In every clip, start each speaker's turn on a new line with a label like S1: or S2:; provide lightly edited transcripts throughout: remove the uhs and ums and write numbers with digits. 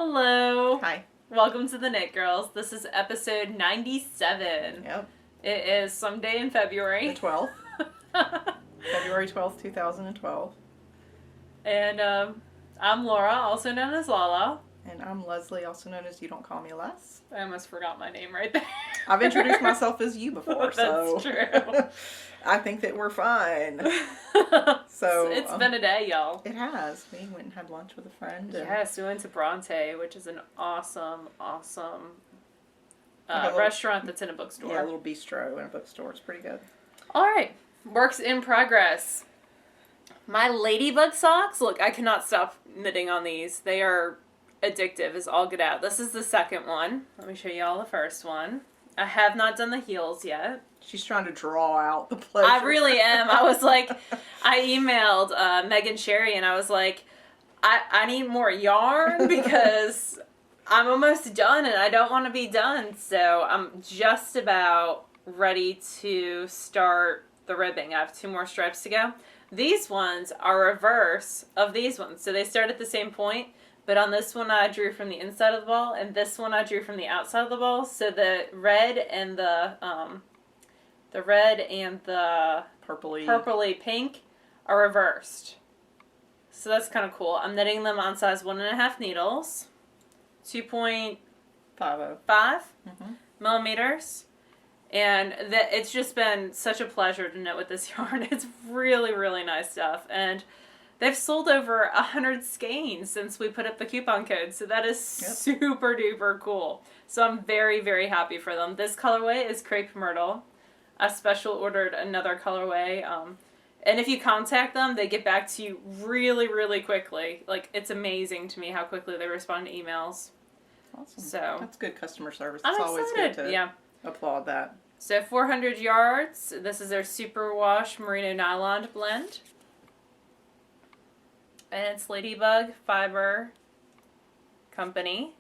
S1: Hello.
S2: Hi.
S1: Welcome to the Knit Girls. This is episode 97.
S2: Yep.
S1: It is someday in February.
S2: The 12th. February 12th, 2012.
S1: And I'm Laura, also known as Lala.
S2: And I'm Leslie, also known as You Don't Call Me Les.
S1: I almost forgot my name right there.
S2: I've introduced myself as you before, so.
S1: That's true.
S2: I think that we're fine. So
S1: it's been a day, y'all.
S2: It has. We went and had lunch with a friend. And
S1: Yes, we went to Bronte, which is an awesome restaurant that's in a bookstore.
S2: Yeah, a little bistro in a bookstore. It's pretty good.
S1: All right. Works in progress. My Ladybug socks. Look, I cannot stop knitting on these. They are addictive as all get out. This is the second one. Let me show you all the first one. I have not done the heels yet.
S2: She's trying to draw out the pleasure.
S1: I really am. I was like, I emailed Megan Sherry and I was like, I need more yarn because I'm almost done and I don't want to be done. So I'm just about ready to start the ribbing. I have 2 more stripes to go. These ones are reverse of these ones. So they start at the same point. But on this one, I drew from the inside of the ball, and this one I drew from the outside of the ball. So the red and the purpley pink are reversed. So that's kind of cool. I'm knitting them on size 1.5 needles, 2.5 millimeters, and it's just been such a pleasure to knit with this yarn. It's really, really nice stuff, and they've sold over 100 skeins since we put up the coupon code, so that is super duper cool. So I'm very, very happy for them. This colorway is Crepe Myrtle. I special ordered another colorway, and if you contact them, they get back to you really, really quickly. Like, it's amazing to me how quickly they respond to emails.
S2: Awesome.
S1: So
S2: that's good customer service.
S1: I'm
S2: It's always
S1: excited.
S2: good to applaud that.
S1: So 400 yards. This is their Superwash Merino Nylon blend. And it's Ladybug Fiber Company.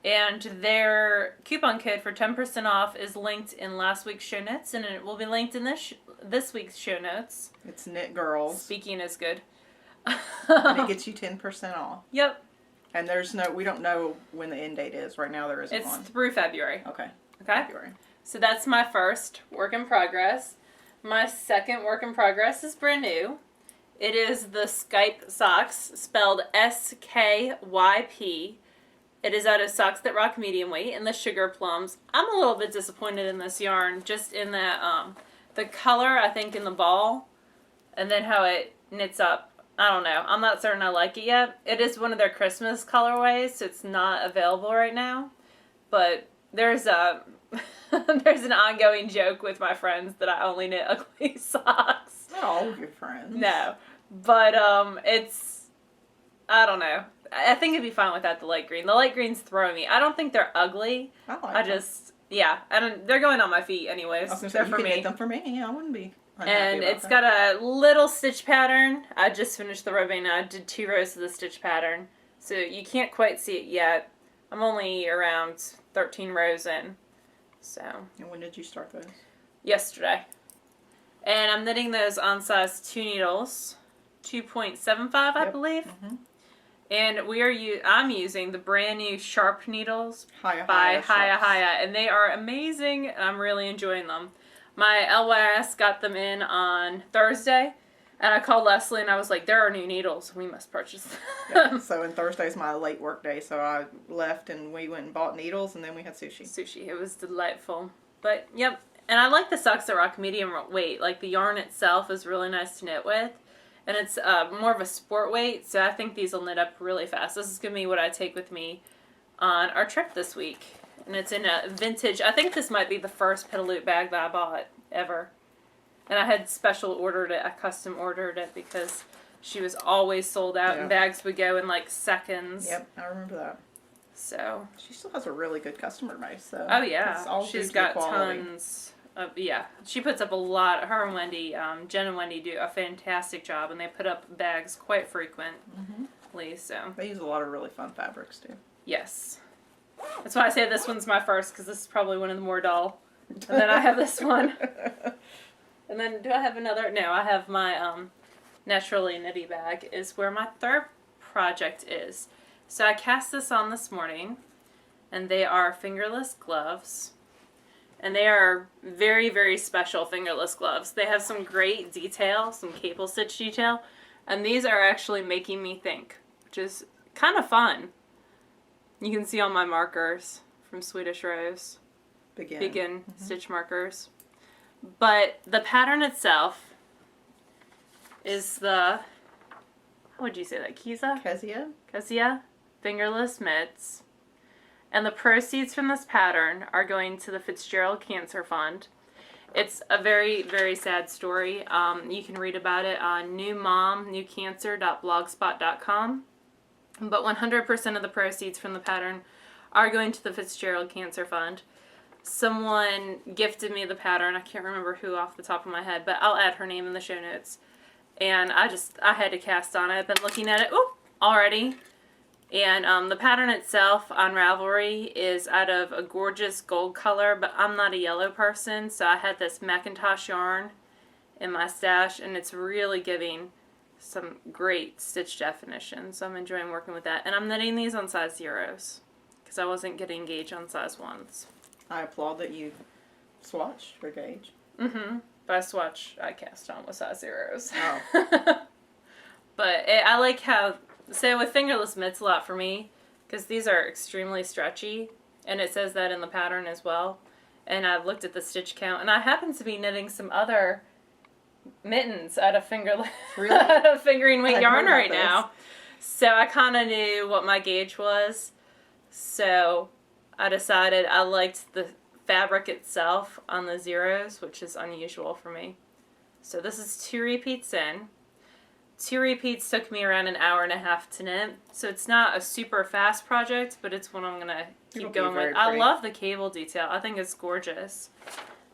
S1: And their coupon code for 10% off is linked in last week's show notes, and it will be linked in this week's show notes.
S2: It's Knit Girls.
S1: Speaking is good.
S2: And it gets you 10% off.
S1: Yep.
S2: And we don't know when the end date is. Right now there isn't one.
S1: It's through February.
S2: Okay.
S1: Okay?
S2: February.
S1: So that's my first work in progress. My second work in progress is brand new. It is the SKYP Socks, spelled SKYP. It is out of Socks That Rock medium weight in the Sugar Plums. I'm a little bit disappointed in this yarn, just in that the color, I think, in the ball, and then how it knits up. I don't know. I'm not certain I like it yet. It is one of their Christmas colorways, so it's not available right now. But there's there's an ongoing joke with my friends that I only knit ugly socks.
S2: Not all of your friends.
S1: No. But it's, I don't know. I think it'd be fine without the light green. The light greens throw me. I don't think they're ugly.
S2: I
S1: just, yeah. They're going on my feet anyways.
S2: I was gonna say,
S1: They're
S2: you
S1: for
S2: can
S1: me.
S2: knit them for me. I wouldn't be unhappy
S1: And
S2: about
S1: it's
S2: that.
S1: got a little stitch pattern. I just finished the ribbing. I did 2 rows of the stitch pattern. So you can't quite see it yet. I'm only around 13 rows in. So.
S2: And when did you start those?
S1: Yesterday. And I'm knitting those on size 2 needles. 2.75, I believe.
S2: Mm-hmm.
S1: And I'm using the brand new sharp needles
S2: Hiya
S1: by Hiya
S2: Socks.
S1: Hiya, and they are amazing, and I'm really enjoying them. My LYS got them in on Thursday, and I called Leslie and I was like, there are new needles, we must purchase them.
S2: Yeah, so and Thursday's my late work day, so I left and we went and bought needles, and then we had sushi.
S1: It was delightful. But yep, and I like the Socks That Rock medium weight. Like, the yarn itself is really nice to knit with. And it's more of a sport weight, so I think these will knit up really fast. This is going to be what I take with me on our trip this week. And it's in a vintage, I think this might be the first Petalute bag that I bought ever. And I had special ordered it, I custom ordered it because she was always sold out and bags would go in like seconds.
S2: Yep, I remember that.
S1: So.
S2: She still has a really good customer base, so.
S1: Oh yeah,
S2: it's all
S1: she's
S2: due to
S1: got
S2: quality.
S1: tons. She puts up a lot. Her and Wendy, Jen and Wendy do a fantastic job, and they put up bags quite frequently. So
S2: they use a lot of really fun fabrics too.
S1: Yes, that's why I say this one's my first, because this is probably one of the more dull. And then I have this one, and then do I have another? No, I have my Naturally Knitty bag is where my third project is. So I cast this on this morning, and they are fingerless gloves. And they are very, very special fingerless gloves. They have some great detail, some cable stitch detail, and these are actually making me think, which is kind of fun. You can see all my markers from Swedish Rose. Begin stitch markers. But the pattern itself is the, how would you say that, Kezia fingerless mitts. And the proceeds from this pattern are going to the Fitzgerald Cancer Fund. It's a very, very sad story. You can read about it on newmomnewcancer.blogspot.com. But 100% of the proceeds from the pattern are going to the Fitzgerald Cancer Fund. Someone gifted me the pattern. I can't remember who off the top of my head, but I'll add her name in the show notes. And I had to cast on it. I've been looking at it already. And the pattern itself on Ravelry is out of a gorgeous gold color, but I'm not a yellow person, so I had this Macintosh yarn in my stash, and it's really giving some great stitch definition, so I'm enjoying working with that. And I'm knitting these on size 0s, because I wasn't getting gauge on size 1s.
S2: I applaud that you swatched for gauge.
S1: By swatch, I cast on with size 0s.
S2: Oh.
S1: But I like how... So with fingerless mitts, a lot for me, because these are extremely stretchy, and it says that in the pattern as well. And I've looked at the stitch count, and I happen to be knitting some other mittens out of out of fingering weight yarn right now. So I kind of knew what my gauge was. So I decided I liked the fabric itself on the 0s, which is unusual for me. So this is 2 repeats in. 2 repeats took me around an hour and a half to knit, so it's not a super fast project, but it's one I'm going to keep going with. I love the cable detail. I think it's gorgeous.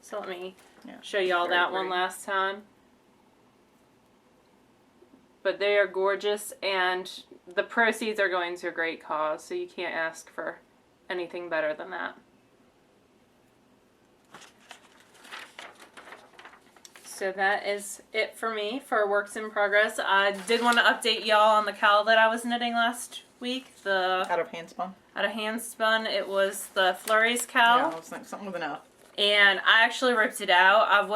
S1: So let me show you all that one last time. But they are gorgeous, and the proceeds are going to a great cause, so you can't ask for anything better than that. So that is it for me for works in progress. I did want to update y'all on the cowl that I was knitting last week.
S2: Out of hand spun?
S1: Out of hand spun. It was the Flurries cowl.
S2: Yeah, I was thinking something with an F.
S1: And I actually ripped it out. I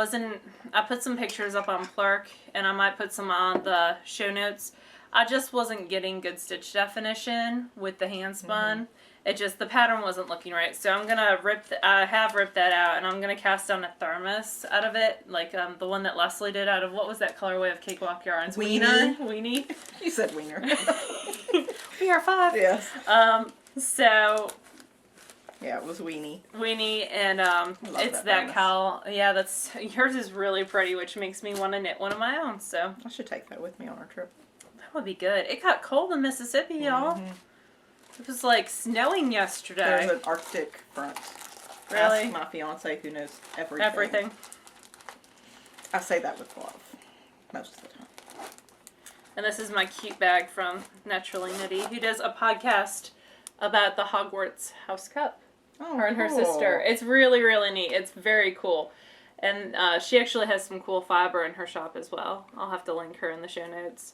S1: put some pictures up on Plurk, and I might put some on the show notes. I just wasn't getting good stitch definition with the hand spun. It just, the pattern wasn't looking right. So I'm going to I have ripped that out, and I'm going to cast on a thermos out of it, like the one that Leslie did out of, what was that colorway of Cakewalk yarns? Weenie.
S2: You said wiener.
S1: We are 5.
S2: Yes.
S1: So...
S2: Yeah, it was weenie.
S1: Weenie, and it's that cowl. Yeah, yours is really pretty, which makes me want to knit one of my own, so.
S2: I should take that with me on our trip.
S1: That would be good. It got cold in Mississippi, y'all. It was like snowing yesterday.
S2: There's an Arctic front.
S1: Really?
S2: Ask my fiance who knows everything.
S1: Everything.
S2: I say that with love. Most of the time.
S1: And this is my cute bag from Naturally Nitty, who does a podcast about the Hogwarts House Cup.
S2: Oh,
S1: her and her
S2: cool.
S1: sister. It's really, really neat. It's very cool. And she actually has some cool fiber in her shop as well. I'll have to link her in the show notes.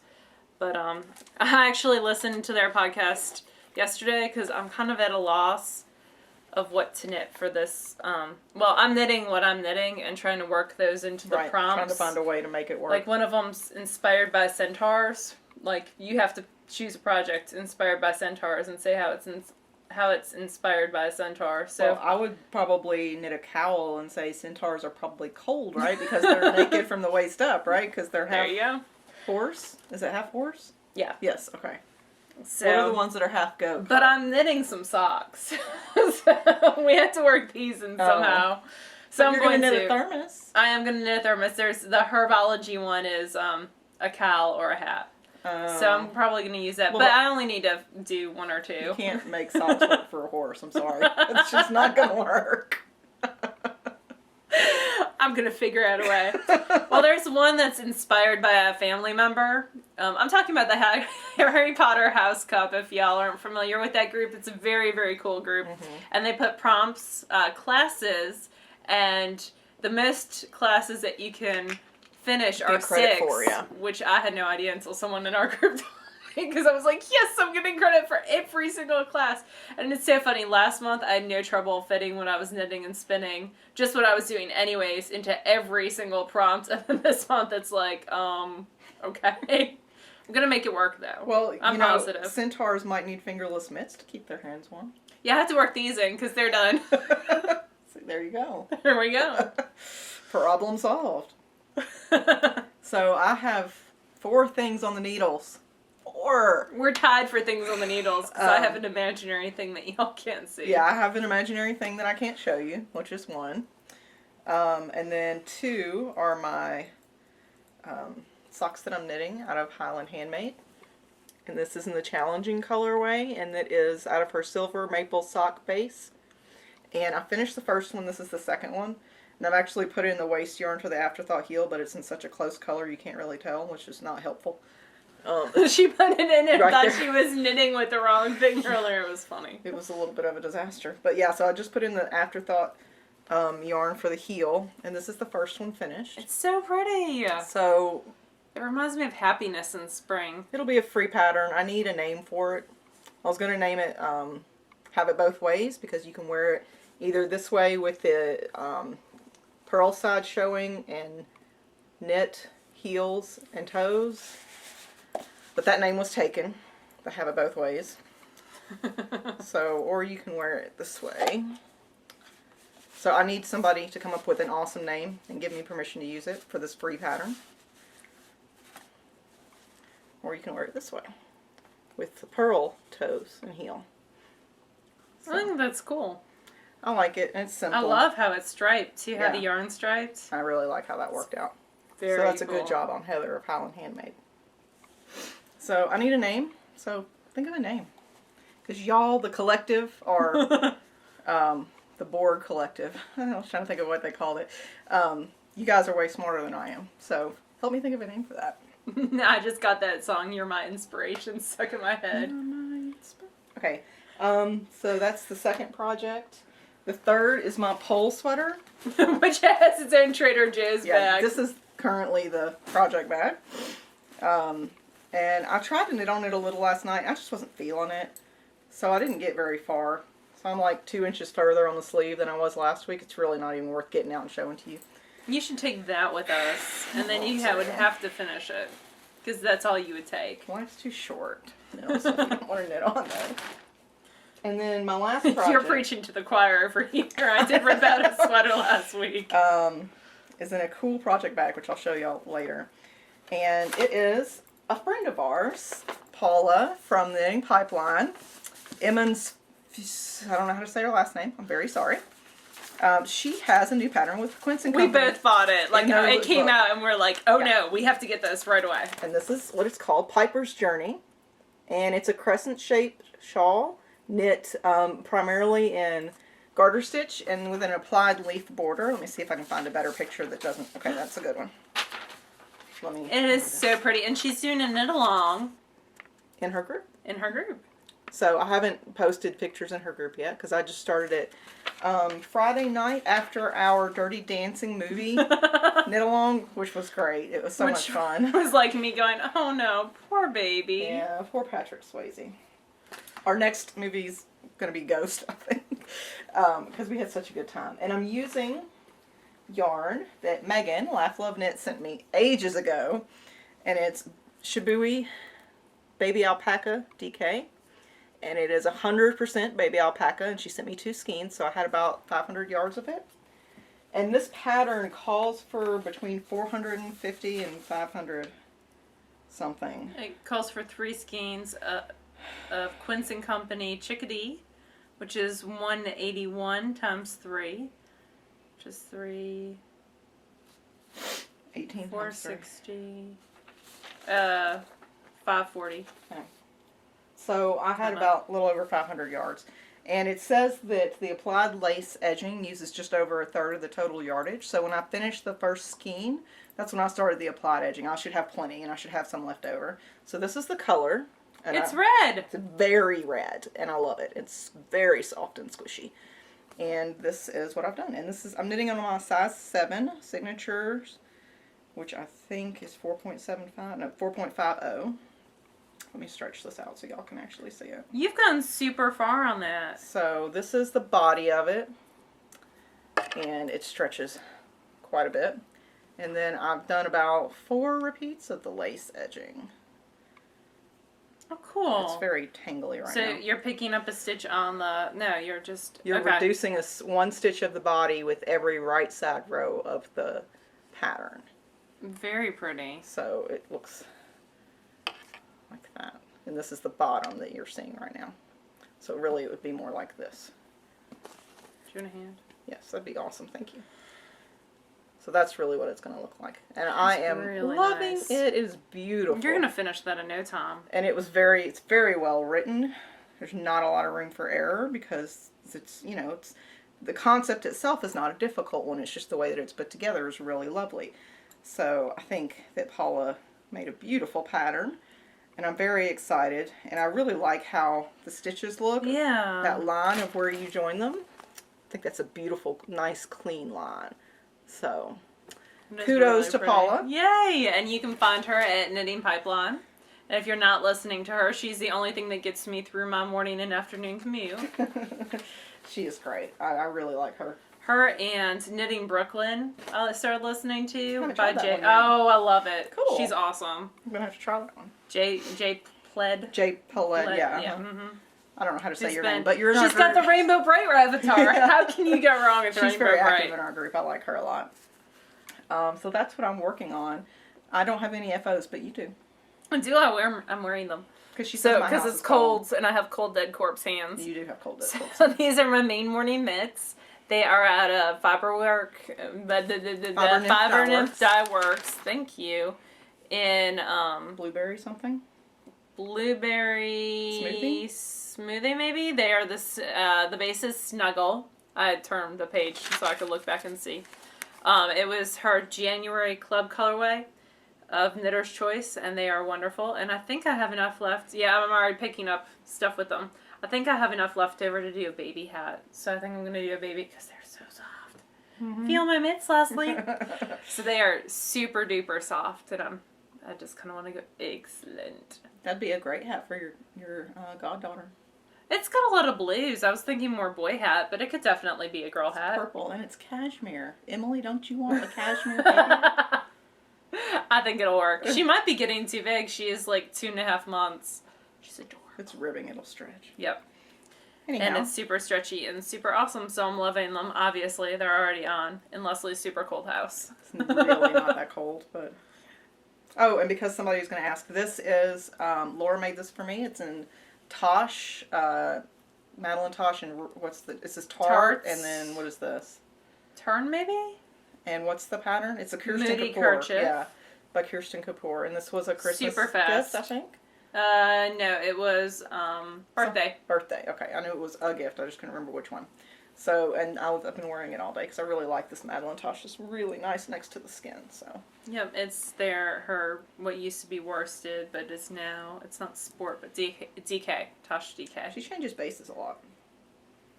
S1: But I actually listened to their podcast yesterday because I'm kind of at a loss of what to knit for this. Well, I'm knitting what I'm knitting and trying to work those into the prompts.
S2: Trying to find a way to make it work.
S1: Like one of them's inspired by centaurs. Like you have to choose a project inspired by centaurs and say how it's inspired by a centaur. So
S2: well, I would probably knit a cowl and say centaurs are probably cold, right? Because they're naked from the waist up, right? Because they're half
S1: there you go.
S2: Horse. Is it half horse?
S1: Yeah.
S2: Yes. Okay.
S1: So,
S2: what are the ones that are half goat?
S1: But I'm knitting some socks, so we have to work these in somehow. So
S2: you're going to knit a thermos.
S1: I am going to knit a thermos. There's the herbology one is a cowl or a hat. So I'm probably going to use that, but I only need to do 1 or 2.
S2: You can't make socks work for a horse. I'm sorry. It's just not going to work.
S1: I'm going to figure out a way. Well, there's one that's inspired by a family member. I'm talking about the Harry Potter House Cup, if y'all aren't familiar with that group. It's a very, very cool group. And they put prompts, classes, and the most classes that you can finish are 6, which I had no idea until someone in our group told because I was like, yes, I'm getting credit for every single class. And it's so funny. Last month, I had no trouble fitting when I was knitting and spinning, just what I was doing anyways, into every single prompt. And then this month, it's like, okay. I'm going to make it work, though.
S2: Well,
S1: I'm positive.
S2: Centaurs might need fingerless mitts to keep their hands warm.
S1: Yeah, I have to work these in because they're done.
S2: See, there you go.
S1: There we go.
S2: Problem solved. So I have 4 things on the needles. 4!
S1: We're tied for things on the needles because I have an imaginary thing that y'all can't see.
S2: Yeah, I have an imaginary thing that I can't show you, which is 1. And then 2 are my socks that I'm knitting out of Highland Handmade. And this is in the challenging colorway, and it is out of her silver maple sock base. And I finished the first one. This is the second one. And I've actually put in the waste yarn for the afterthought heel, but it's in such a close color you can't really tell, which is not helpful.
S1: She put it in and
S2: right
S1: thought
S2: there.
S1: she was knitting with the wrong thing earlier. It was funny.
S2: It was a little bit of a disaster. But yeah, so I just put in the afterthought yarn for the heel, and this is the first one finished.
S1: It's so pretty.
S2: So
S1: It reminds me of happiness in spring.
S2: it'll be a free pattern. I need a name for it. I was going to name it Have It Both Ways, because you can wear it either this way with the pearl side showing and knit heels and toes. But that name was taken. I Have It Both Ways. So, or you can wear it this way. So I need somebody to come up with an awesome name and give me permission to use it for this free pattern. Or you can wear it this way with the pearl toes and heel. So,
S1: I think that's cool.
S2: I like it, and it's simple.
S1: I love how it's striped. See how
S2: Yeah.
S1: the yarn striped?
S2: I really like how that worked out.
S1: Very
S2: so that's
S1: cool.
S2: a good job on Heather of Highland Handmade. So I need a name. So think of a name. Because y'all, the collective, are the board collective. I was trying to think of what they called it. You guys are way smarter than I am. So help me think of a name for that.
S1: I just got that song, You're My Inspiration, stuck in my head.
S2: Okay. So that's the second project. The third is my pole sweater.
S1: Which has its own Trader Joe's bag.
S2: This is currently the project bag. And I tried to knit on it a little last night. I just wasn't feeling it. So I didn't get very far. So I'm like 2 inches further on the sleeve than I was last week. It's really not even worth getting out and showing to you.
S1: You should take that with us, and then you would have to finish it. Because that's all you would take.
S2: Well, it's too short. No, so I don't want to knit on that. And then my last project...
S1: You're preaching to the choir over here. I did rip out a sweater last week.
S2: Is in a cool project bag, which I'll show y'all later. And it is a friend of ours, Paula from the Knitting Pipeline. Emmons, I don't know how to say her last name. I'm very sorry. She has a new pattern with Quince & Company.
S1: We both bought it. Like, it came
S2: book.
S1: out and we're like, oh no, we have to get this right away.
S2: And this is what it's called, Piper's Journey. And it's a crescent-shaped shawl knit primarily in garter stitch and with an applied leaf border. Let me see if I can find a better picture that doesn't... Okay, that's a good one.
S1: It is so pretty. And she's doing a knit along.
S2: In her group.
S1: In her group.
S2: So I haven't posted pictures in her group yet because I just started it Friday night after our Dirty Dancing movie knit along, which was great. It was so much fun.
S1: It was like me going, oh no, poor baby.
S2: Yeah, poor Patrick Swayze. Our next movie's going to be Ghost, I think, because we had such a good time. And I'm using yarn that Megan, Laugh Love Knit, sent me ages ago. And it's Shibui Baby Alpaca DK. And it is 100% baby alpaca, and she sent me 2 skeins, so I had about 500 yards of it. And this pattern calls for between 450 and 500 something.
S1: It calls for 3 skeins of Quince & Company Chickadee, which is 181 times 3, which is 3...
S2: 18
S1: 460... 540.
S2: Okay. So I had about a little over 500 yards. And it says that the applied lace edging uses just over 1/3 of the total yardage. So when I finished the first skein, that's when I started the applied edging. I should have plenty, and I should have some left over. So this is the color. And
S1: It's red!
S2: It's very red, and I love it. It's very soft and squishy. And this is what I've done. And this is, I'm knitting on my size 7 signatures, which I think is 4.75, no, 4.50. Let me stretch this out so y'all can actually see it.
S1: You've gone super far on that.
S2: So this is the body of it, and it stretches quite a bit. And then I've done about 4 repeats of the lace edging.
S1: Oh, cool.
S2: It's very tangly right now.
S1: So you're picking up a stitch on the... No, you're just...
S2: You're
S1: okay.
S2: reducing one stitch of the body with every right side row of the pattern.
S1: Very pretty.
S2: So it looks like that. And this is the bottom that you're seeing right now. So really it would be more like this.
S1: Do you want a hand?
S2: Yes, that'd be awesome. Thank you. So that's really what it's going to look like. And I am
S1: really
S2: loving
S1: nice.
S2: it. It is beautiful.
S1: You're going to finish that in no time.
S2: And it's very well written. There's not a lot of room for error because it's, you know, the concept itself is not a difficult one. It's just the way that it's put together is really lovely. So I think that Paula made a beautiful pattern. And I'm very excited. And I really like how the stitches look.
S1: Yeah.
S2: That line of where you join them. I think that's a beautiful, nice, clean line. So, kudos to Paula.
S1: Yay! And you can find her at Knitting Pipeline. And if you're not listening to her, she's the only thing that gets me through my morning and afternoon commute.
S2: She is great. I really like her.
S1: Her and Knitting Brooklyn I started listening to by Jay.
S2: One,
S1: oh, I love it.
S2: Cool.
S1: She's awesome.
S2: I'm going to have to try that one.
S1: Jay Pled.
S2: Jay Paulette, yeah.
S1: Yeah. Mm-hmm.
S2: I don't know how to say your name, but you're
S1: She's got the Rainbow Bright avatar.
S2: Yeah.
S1: How can you go wrong with Rainbow
S2: She's very
S1: Bright?
S2: active in our group. I like her a lot. So that's what I'm working on. I don't have any FOs, but you do.
S1: I'm wearing them.
S2: Because
S1: it's cold and I have cold dead corpse hands.
S2: You do have cold dead corpse
S1: So these are my main morning mitts. They are out of Fiber Nymph Dye Works. Thank you. In
S2: blueberry something?
S1: Blueberry smoothie maybe. They are the base is Snuggle. I turned the page so I could look back and see. It was her January club colorway of Knitter's Choice, and they are wonderful. And I think I have enough left. Yeah, I'm already picking up stuff with them. I think I have enough left over to do a baby hat. So I think I'm going to do a baby because they're so soft. Mm-hmm. Feel my mitts, Leslie. So they are super duper soft, and I just kind of want to go, excellent.
S2: That'd be a great hat for your goddaughter.
S1: It's got a lot of blues. I was thinking more boy hat, but it could definitely be a girl
S2: It's
S1: hat.
S2: purple, and it's cashmere. Emily, don't you want a cashmere baby?
S1: I think it'll work. She might be getting too big. She is like 2.5 months. She's adorable.
S2: It's ribbing. It'll stretch.
S1: Yep.
S2: Anyhow.
S1: And it's super stretchy and super awesome, so I'm loving them. Obviously, they're already on in Leslie's super cold house.
S2: It's really not that cold, but... Oh, and because somebody was going to ask, this is... Laura made this for me. It's in Tosh, Madeline Tosh, and this is Tart,
S1: Tarts.
S2: and then what is this?
S1: Turn, maybe?
S2: And what's the pattern? It's a Kirsten
S1: Moody
S2: Kapoor.
S1: Kerchief.
S2: Yeah, by Kirsten Kapoor. And this was a Christmas
S1: Super fast.
S2: gift, I think?
S1: No, it was birthday.
S2: Birthday, okay. I knew it was a gift. I just couldn't remember which one. So, and I've been wearing it all day because I really like this Madeline Tosh. It's really nice next to the skin, so.
S1: Yep, it's her, what used to be worsted, but it's not sport, but DK, Tosh DK.
S2: She changes bases a lot.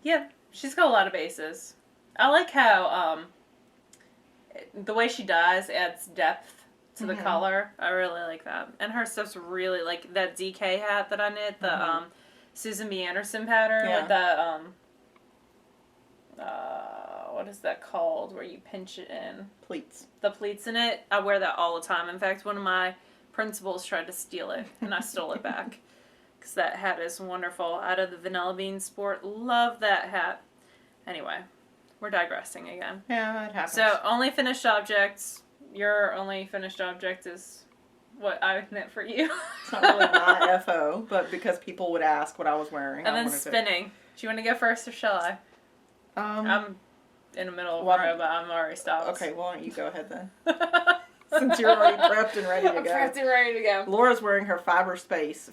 S1: Yeah, she's got a lot of bases. I like how, the way she dyes adds depth to the color. I really like that. And her stuff's really, like, that DK hat that I knit, the, Susan B. Anderson pattern with the, what is that called, where you pinch it in?
S2: Pleats.
S1: The pleats in it. I wear that all the time. In fact, one of my principals tried to steal it, and I stole it back. Because that hat is wonderful. Out of the Vanilla Bean Sport. Love that hat. Anyway, we're digressing again.
S2: Yeah, it happens.
S1: So, only finished objects. Your only finished object is what I knit for you.
S2: It's not really my FO, but because people would ask what I was wearing.
S1: And then spinning. Do you want to go first, or shall I? I'm in the middle of a row, but I'm already stopped.
S2: Okay, why don't you go ahead then? Since you're already prepped and ready to go.
S1: I'm prepped and ready to go.
S2: Laura's wearing her fiber space.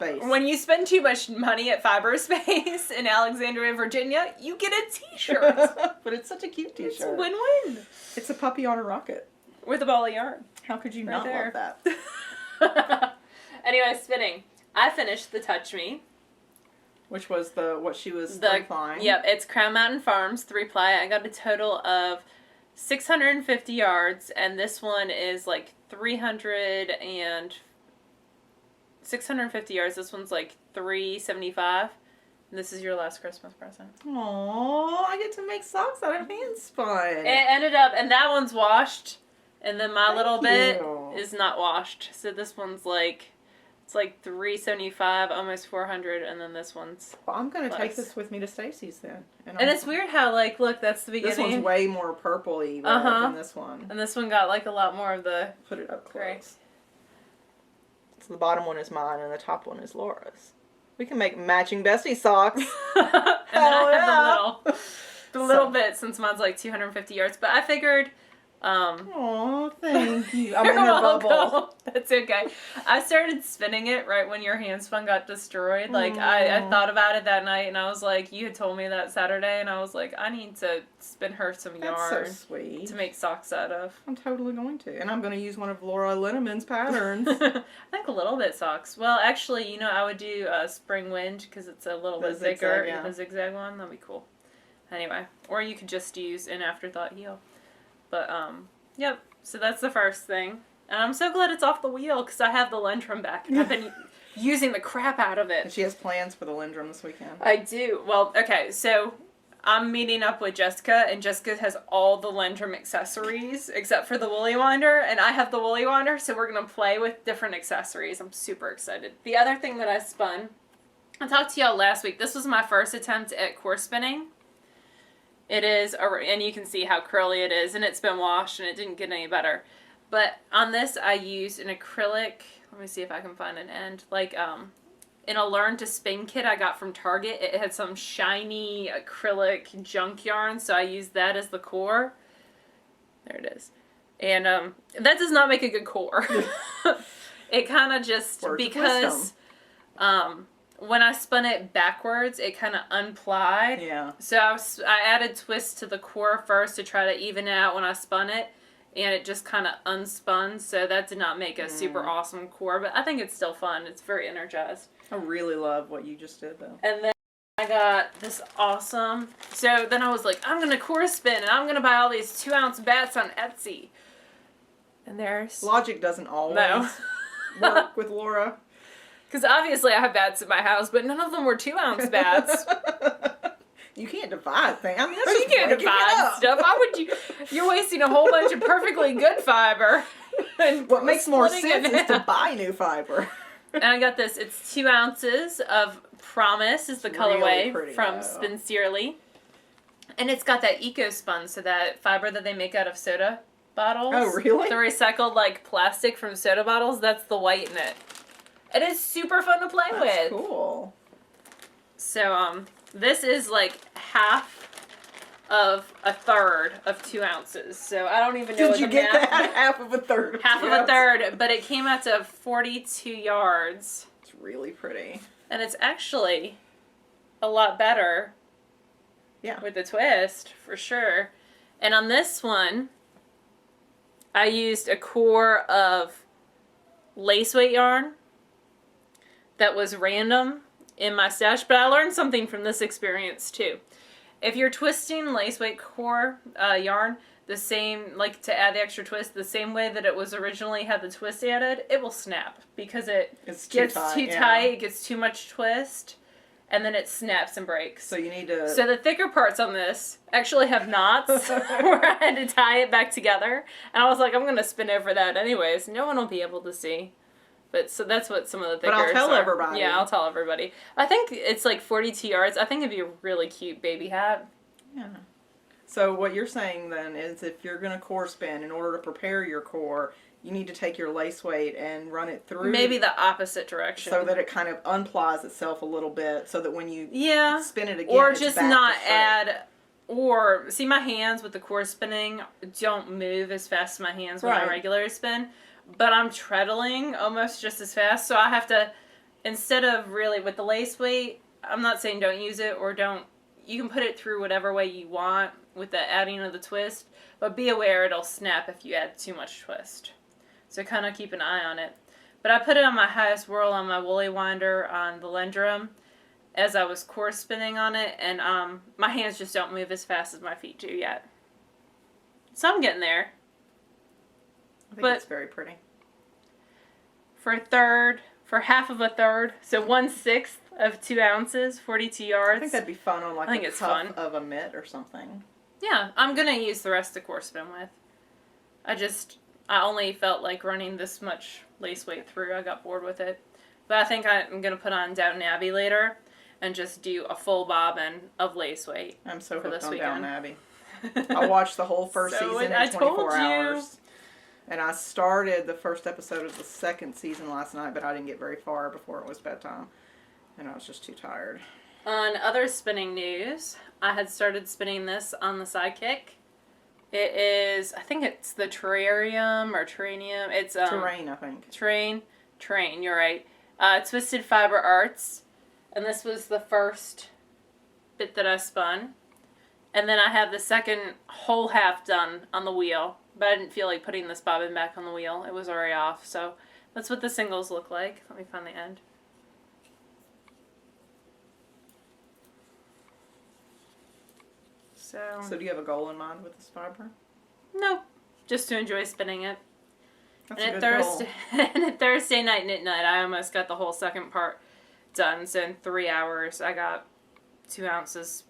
S1: When you spend too much money at Fiber Space in Alexandria, Virginia, you get a t-shirt.
S2: But it's such a cute t-shirt.
S1: It's a win-win.
S2: It's a puppy on a rocket.
S1: With a ball of yarn.
S2: How could you not love
S1: that? Anyway, spinning. I finished the Touch Me.
S2: Which was what she was three-plying.
S1: Yep, it's Crown Mountain Farms 3-ply. I got a total of 650 yards, and this one is like 300 and 650 yards. This one's like 375. This is your last Christmas present.
S2: Aww, I get to make socks out of hand spun.
S1: It ended up, and that one's washed, and then my little bit
S2: you.
S1: is not washed. So this one's like, it's like 375, almost 400, and then this one's
S2: Well, I'm going to take
S1: less.
S2: this with me to Stacy's then.
S1: And it's weird how, like, look, that's the beginning.
S2: This one's way more purpley than this one.
S1: And this one got, like, a lot more of the...
S2: Put it up close.
S1: Right.
S2: So the bottom one is mine, and the top one is Laura's. We can make matching bestie socks.
S1: And then I
S2: yeah.
S1: have the little bit, since mine's like 250 yards. But I figured...
S2: Aw, thank you. I'm
S1: You're
S2: in the
S1: welcome.
S2: bubble.
S1: That's okay. I started spinning it right when your hand spun got destroyed. Like, I thought about it that night, and I was like, you had told me that Saturday, and I was like, I need to spin her some yarn.
S2: That's so sweet.
S1: To make socks out of.
S2: I'm totally going to. And I'm going to use one of Laura Linneman's patterns.
S1: I think a little bit socks. Well, actually, you know, I would do Spring Wind, because it's a little bit thicker.
S2: Yeah.
S1: The zigzag one. That'd be cool. Anyway. Or you could just use an Afterthought heel. But, yep. So that's the first thing. And I'm so glad it's off the wheel, because I have the Lendrum back. And I've been using the crap out of it.
S2: And she has plans for the Lendrum this weekend.
S1: I do. Well, okay, so I'm meeting up with Jessica, and Jessica has all the Lendrum accessories, except for the Woolly Winder, and I have the Woolly Winder, so we're going to play with different accessories. I'm super excited. The other thing that I spun, I talked to y'all last week. This was my first attempt at core spinning. It is, and you can see how curly it is, and it's been washed, and it didn't get any better. But on this, I used an acrylic, let me see if I can find an end, like, in a Learn to Spin kit I got from Target. It had some shiny acrylic junk yarn, so I used that as the core. There it is. And, that does not make a good core. It kind of just, because, when I spun it backwards, it kind of unplied.
S2: Yeah.
S1: So I added twist to the core first to try to even it out when I spun it, and it just kind of unspun, so that did not make a super awesome core, but I think it's still fun. It's very energized.
S2: I really love what you just did, though.
S1: And then I got this awesome, so then I was like, I'm going to core spin, and I'm going to buy all these 2-ounce bats on Etsy. And there's...
S2: Logic doesn't always work with Laura.
S1: Because obviously I have bats at my house, but none of them were 2-ounce bats.
S2: You can't divide things. I mean, that's
S1: You can't divide stuff. Why would you? You're wasting a whole bunch of perfectly good fiber. And
S2: what makes more
S1: splitting
S2: sense
S1: it
S2: is to
S1: in
S2: buy new fiber.
S1: And I got this. It's 2 ounces of Promise is the colorway
S2: pretty,
S1: from
S2: though.
S1: Sincerely. And it's got that eco spun, so that fiber that they make out of soda bottles.
S2: Oh, really?
S1: The recycled like plastic from soda bottles, that's the white in it. It is super fun to play with.
S2: That's cool.
S1: So, this is like half of a third of 2 ounces. So I don't even know what
S2: Did you
S1: the
S2: get
S1: math-
S2: that? Half of a third.
S1: Half of a third, but it came out to 42 yards.
S2: It's really pretty.
S1: And it's actually a lot better with the twist, for sure. And on this one, I used a core of lace weight yarn that was random in my stash, but I learned something from this experience too. If you're twisting lace weight core yarn the same, like to add the extra twist, the same way that it was originally had the twist added, it will snap because it gets too tight, it gets too much twist, and then it snaps and breaks.
S2: So you need to...
S1: So the thicker parts on this actually have knots where I had to tie it back together. And I was like, I'm going to spin over that anyways. No one will be able to see. But so that's what some of the thickers are.
S2: But I'll tell everybody.
S1: Yeah, I'll tell everybody. I think it's like 42 yards. I think it'd be a really cute baby hat.
S2: Yeah. So what you're saying then is if you're going to core spin, in order to prepare your core, you need to take your lace weight and run it through.
S1: Maybe the opposite direction.
S2: So that it kind of unplies itself a little bit so that when you spin it again,
S1: or
S2: it's
S1: just
S2: back
S1: not
S2: to straight.
S1: add... Or, see, my hands with the core spinning don't move as fast as my hands when I regularly spin. But I'm treadling almost just as fast. So I have to, instead of really, with the lace weight, I'm not saying don't use it or don't, you can put it through whatever way you want with the adding of the twist. But be aware it'll snap if you add too much twist. So kind of keep an eye on it. But I put it on my highest whirl on my woolly winder on the Lendrum as I was core spinning on it, and my hands just don't move as fast as my feet do yet. So I'm getting there.
S2: I think it's very pretty.
S1: For for half of a third. So 1/6 of 2 ounces, 42 yards.
S2: I think that'd be fun on like
S1: I think
S2: a
S1: it's
S2: cuff
S1: fun.
S2: of a mitt or something.
S1: Yeah, I'm going to use the rest of core spin with. I only felt like running this much lace weight through. I got bored with it. But I think I'm going to put on Downton Abbey later and just do a full bobbin of lace weight.
S2: I'm so
S1: for
S2: hooked
S1: this
S2: on
S1: weekend.
S2: Downton Abbey. I watched the whole first season in 24 hours. And I started the first episode of the second season last night, but I didn't get very far before it was bedtime. And I was just too tired.
S1: On other spinning news, I had started spinning this on the Sidekick. It is, I think it's the Terrarium or Terranium. It's
S2: Terrain, I think.
S1: Train, you're right. Twisted Fiber Arts. And this was the first bit that I spun. And then I have the second whole half done on the wheel. But I didn't feel like putting this bobbin back on the wheel. It was already off. So that's what the singles look like. Let me find the end. So
S2: do you have a goal in mind with this fiber?
S1: Nope. Just to enjoy spinning it.
S2: That's
S1: And
S2: a good goal.
S1: and at Thursday night knit night, I almost got the whole second part done. So in 3 hours, I got 2 ounces.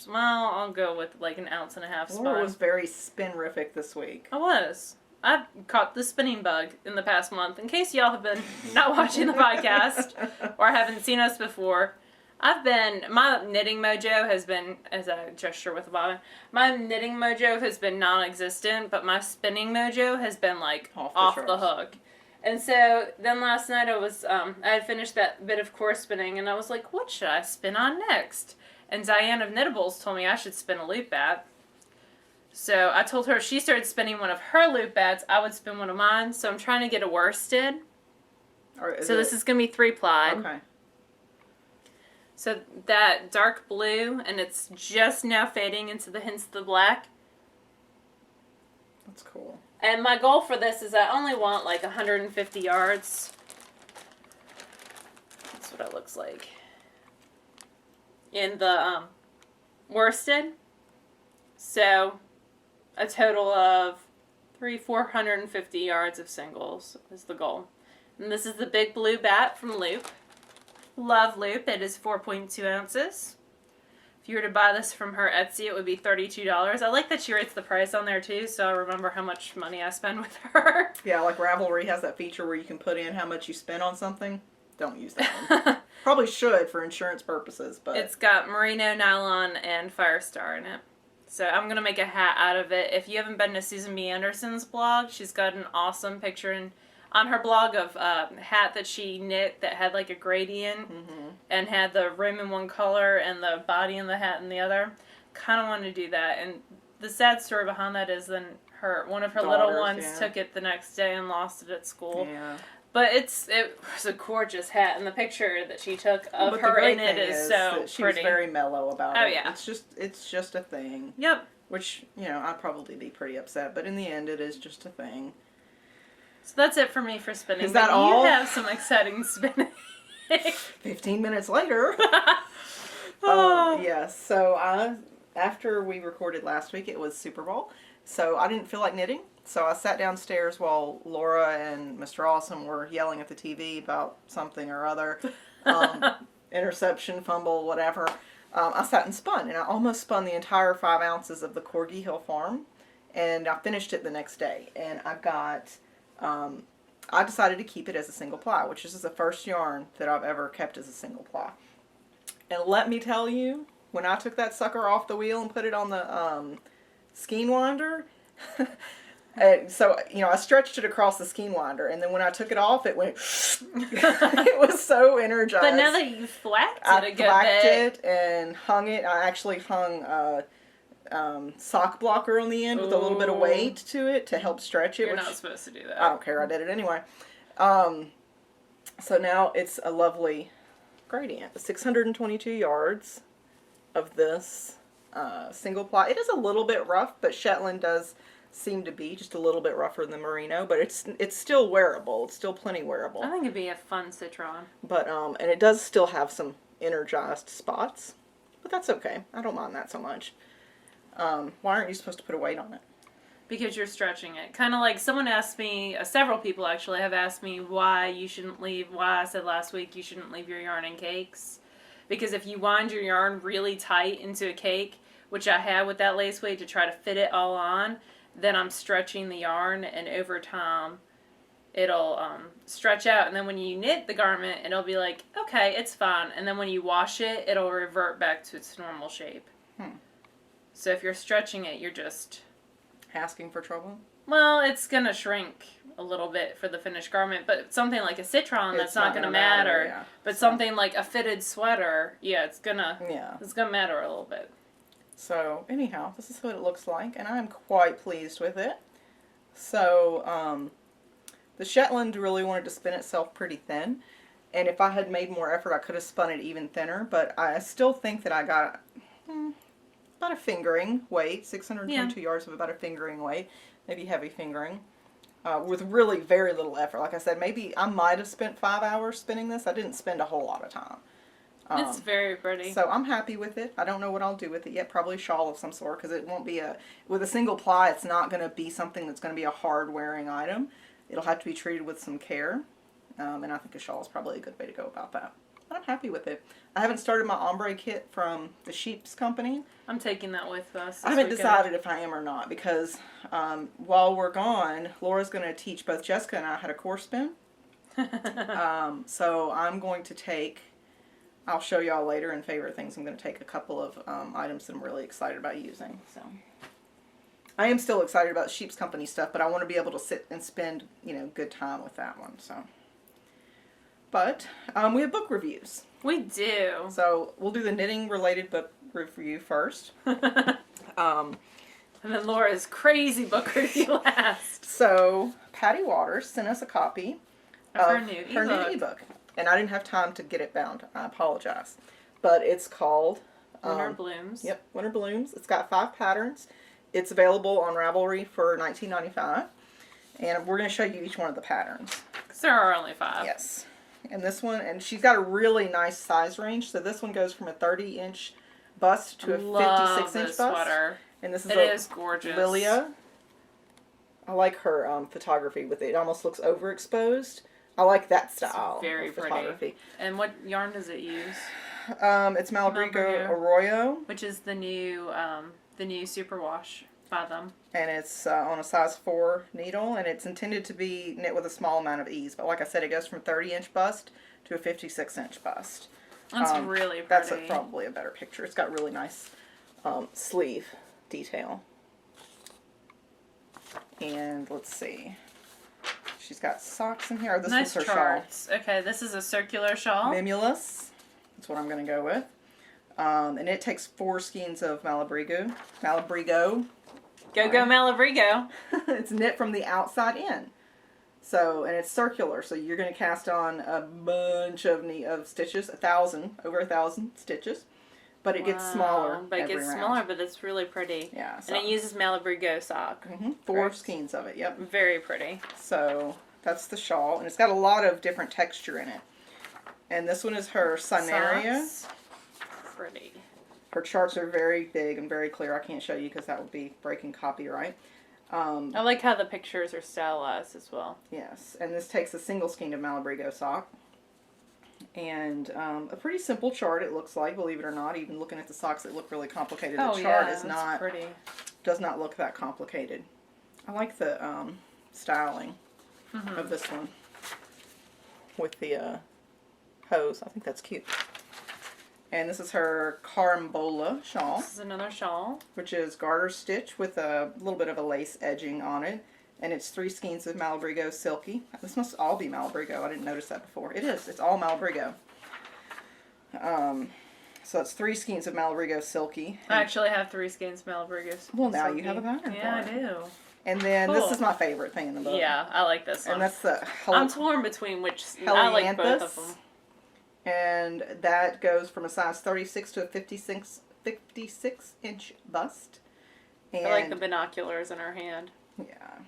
S1: Well, I'll go with like 1.5 ounces spun.
S2: Laura was very spinrific this week.
S1: I was. I've caught the spinning bug in the past month. In case y'all have been not watching the podcast or haven't seen us before, my knitting mojo has been, as a gesture with a bobbin, my knitting mojo has been non-existent, but my spinning mojo has been like off the hook. And so then last night I had finished that bit of core spinning and I was like, what should I spin on next? And Diane of Knittables told me I should spin a loop bat. So I told her if she started spinning one of her loop bats, I would spin one of mine. So I'm trying to get a worsted. This is going to be 3-ply.
S2: Okay.
S1: So that dark blue, and it's just now fading into the hints of the black.
S2: That's cool.
S1: And my goal for this is I only want like 150 yards. That's what it looks like. In the worsted. So a total of 450 yards of singles is the goal. And this is the big blue bat from Loop. Love Loop. It is 4.2 ounces. If you were to buy this from her Etsy, it would be $32. I like that she writes the price on there too, so I remember how much money I spend with her.
S2: Yeah, like Ravelry has that feature where you can put in how much you spend on something. Don't use that one. Probably should for insurance purposes, but
S1: it's got merino, nylon, and Firestar in it. So I'm going to make a hat out of it. If you haven't been to Susan B. Anderson's blog, she's got an awesome picture on her blog of a hat that she knit that had like a gradient and had the rim in one color and the body in the hat in the other. Kind of wanted to do that. And the sad story behind that is then one of her little ones took it the next day and lost it at school.
S2: Yeah.
S1: But it was a gorgeous hat, and the picture that she took of her in it is so
S2: she
S1: pretty.
S2: was very mellow about it.
S1: Oh yeah,
S2: it's just a thing.
S1: Yep.
S2: Which I'd probably be pretty upset, but in the end, it is just a thing.
S1: So that's it for me for spinning.
S2: Is that all?
S1: You have some exciting spinning.
S2: 15 minutes later. Yes. So after we recorded last week, it was Super Bowl, so I didn't feel like knitting. So I sat downstairs while Laura and Mr. Awesome were yelling at the TV about something or other. Interception, fumble, whatever. I sat and spun, and I almost spun the entire 5 ounces of the Corgi Hill Farm, and I finished it the next day. And I decided to keep it as a single ply, which is the first yarn that I've ever kept as a single ply. And let me tell you, when I took that sucker off the wheel and put it on the skein winder, so, I stretched it across the skein winder, and then when I took it off, it went, it was so energized.
S1: But now that you've flacked it
S2: I flacked it and hung it. I actually hung a sock blocker on the end with a little bit of weight to it to help stretch it.
S1: You're not supposed to do that.
S2: I don't care. I did it anyway. So now it's a lovely gradient. 622 yards of this single ply. It is a little bit rough, but Shetland does seem to be just a little bit rougher than merino, but it's still wearable. It's still plenty wearable.
S1: I think it'd be a fun citron.
S2: But and it does still have some energized spots, but that's okay. I don't mind that so much. Why aren't you supposed to put a weight on it?
S1: Because you're stretching it. Kind of like someone asked me, several people actually have asked me why I said last week you shouldn't leave your yarn in cakes. Because if you wind your yarn really tight into a cake, which I had with that lace weight to try to fit it all on, then I'm stretching the yarn, and over time it'll stretch out. And then when you knit the garment, it'll be like, okay, it's fine. And then when you wash it, it'll revert back to its normal shape. So if you're stretching it, you're just...
S2: asking for trouble?
S1: Well, it's going to shrink a little bit for the finished garment, but something like a citron, that's not going to matter.
S2: Yeah.
S1: But something like a fitted sweater, it's gonna matter a little bit.
S2: So anyhow, this is what it looks like, and I'm quite pleased with it. So the Shetland really wanted to spin itself pretty thin, and if I had made more effort, I could have spun it even thinner. But I still think that I got about a fingering weight, 622 yards of about a fingering weight, maybe heavy fingering, with really very little effort. Like I said, maybe I might have spent 5 hours spinning this. I didn't spend a whole lot of time.
S1: It's very pretty.
S2: So I'm happy with it. I don't know what I'll do with it yet. Probably a shawl of some sort, because it won't be with a single ply, it's not going to be something that's going to be a hard wearing item. It'll have to be treated with some care. And I think a shawl is probably a good way to go about that. But I'm happy with it. I haven't started my ombre kit from the Sheep's Company.
S1: I'm taking that with us.
S2: I haven't decided if I am or not, because while we're gone, Laura's going to teach both Jessica and I how to core spin. So I'm going to take, I'll show y'all later in favorite things, I'm going to take a couple of items that I'm really excited about using. So I am still excited about Sheep's Company stuff, but I want to be able to sit and spend, good time with that one. So. But we have book reviews.
S1: We do.
S2: So we'll do the knitting related book review first.
S1: And then Laura's crazy book review last.
S2: So Patty Waters sent us a copy of
S1: her new
S2: ebook. And I didn't have time to get it bound. I apologize. But it's called
S1: Winter Blooms.
S2: Yep, Winter Blooms. It's got 5 patterns. It's available on Ravelry for $19.95. And we're going to show you each one of the patterns.
S1: Because there are only 5.
S2: Yes. And this one, and she's got a really nice size range. So this one goes from a 30-inch bust to a 56-inch bust.
S1: Sweater.
S2: And this is
S1: it is gorgeous.
S2: Lilia. I like her photography with it. It almost looks overexposed. I like that style.
S1: It's very
S2: of photography.
S1: pretty. And what yarn does it use?
S2: It's Malabrigo Arroyo,
S1: which is the new superwash by them.
S2: And it's on a size 4 needle, and it's intended to be knit with a small amount of ease. But like I said, it goes from 30-inch bust to a 56-inch bust.
S1: That's really pretty.
S2: That's probably a better picture. It's got really nice sleeve detail. And let's see. She's got socks in here. This
S1: nice
S2: is her
S1: charts.
S2: shawl.
S1: Okay, this is a circular shawl.
S2: Mimulus. That's what I'm going to go with. And it takes 4 skeins of Malabrigo.
S1: Go Malabrigo.
S2: It's knit from the outside in. So, and it's circular. So you're going to cast on a bunch of stitches, over 1,000 stitches. But it gets smaller.
S1: But it gets smaller, but it's really pretty.
S2: Yeah. So.
S1: And it uses Malabrigo sock.
S2: 4 skeins of it, yep.
S1: Very pretty.
S2: So that's the shawl. And it's got a lot of different texture in it. And this one is her Sinaria.
S1: Socks. Pretty.
S2: Her charts are very big and very clear. I can't show you because that would be breaking copyright.
S1: I like how the pictures are stylized as well.
S2: Yes. And this takes a single skein of Malabrigo sock. And a pretty simple chart, it looks like, believe it or not. Even looking at the socks, it look really complicated. The chart is not
S1: pretty.
S2: Does not look that complicated. I like the styling of this one with the hose. I think that's cute. And this is her Carambola shawl.
S1: This is another shawl,
S2: which is garter stitch with a little bit of a lace edging on it. And it's 3 skeins of Malabrigo Silky. This must all be Malabrigo. I didn't notice that before. It is. It's all Malabrigo. So it's 3 skeins of Malabrigo Silky.
S1: I actually have 3 skeins of Malabrigo Silky.
S2: Well, now you have a pattern.
S1: Yeah, I do.
S2: And then this is my favorite thing in the book.
S1: Yeah, I like this one.
S2: And that's the
S1: I'm torn between which. I like both of them.
S2: And that goes from a size 36 to a 56-inch bust. And
S1: I like the binoculars in her hand.
S2: Yeah.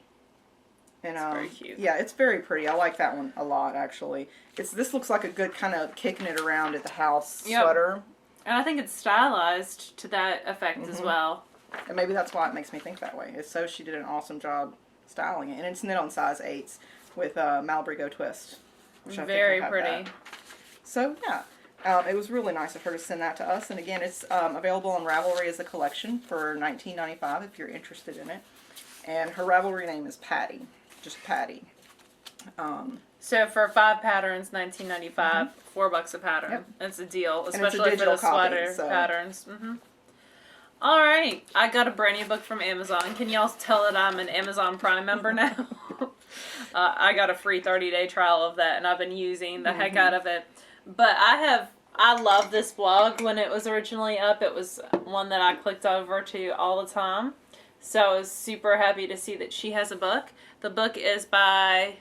S2: And,
S1: it's very cute.
S2: Yeah, it's very pretty. I like that one a lot, actually. This looks like a good kind of kicking it around at the house sweater.
S1: And I think it's stylized to that effect as well.
S2: And maybe that's why it makes me think that way. It's so she did an awesome job styling it. And it's knit on size 8s with Malbrigo twist. Which I
S1: Very
S2: think I have
S1: pretty.
S2: that. So, yeah. It was really nice of her to send that to us. And again, it's available on Ravelry as a collection for $19.95 if you're interested in it. And her Ravelry name is Patty. Just Patty.
S1: So for 5 patterns, $19.95, $4 a pattern.
S2: Yep.
S1: It's a deal,
S2: And it's a
S1: especially for
S2: digital
S1: the sweater
S2: copy, so.
S1: patterns. All right, I got a brand new book from Amazon. Can y'all tell that I'm an Amazon Prime member now? I got a free 30-day trial of that, and I've been using the heck out of it. But I love this blog. When it was originally up, it was one that I clicked over to all the time. So I was super happy to see that she has a book. The book is by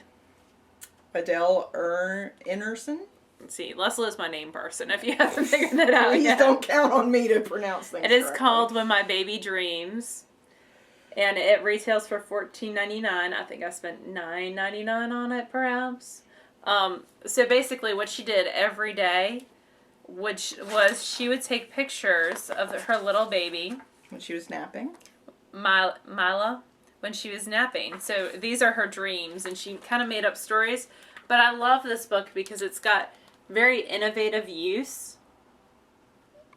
S2: Adele Enerson.
S1: Let's see, Leslie is my name person, if you haven't figured that out
S2: Please
S1: yet.
S2: don't count on me to pronounce things
S1: It is
S2: correctly.
S1: called When My Baby Dreams. And it retails for $14.99. I think I spent $9.99 on it, perhaps. So basically what she did every day, which was she would take pictures of her little baby.
S2: When she was napping.
S1: Mila, when she was napping. So these are her dreams, and she kind of made up stories. But I love this book because it's got very innovative use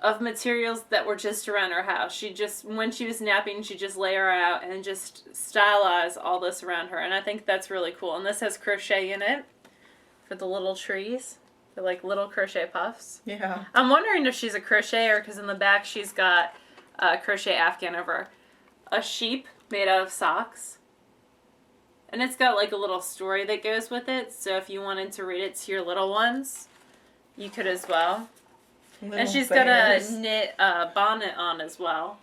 S1: of materials that were just around her house. She just, when she was napping, she just lay her out and just stylize all this around her. And I think that's really cool. And this has crochet in it for the little trees. They're like little crochet puffs.
S2: Yeah.
S1: I'm wondering if she's a crocheter because in the back she's got a crochet afghan over a sheep made out of socks. And it's got like a little story that goes with it. So if you wanted to read it to your little ones, you could as well. And she's got a knit bonnet on as well.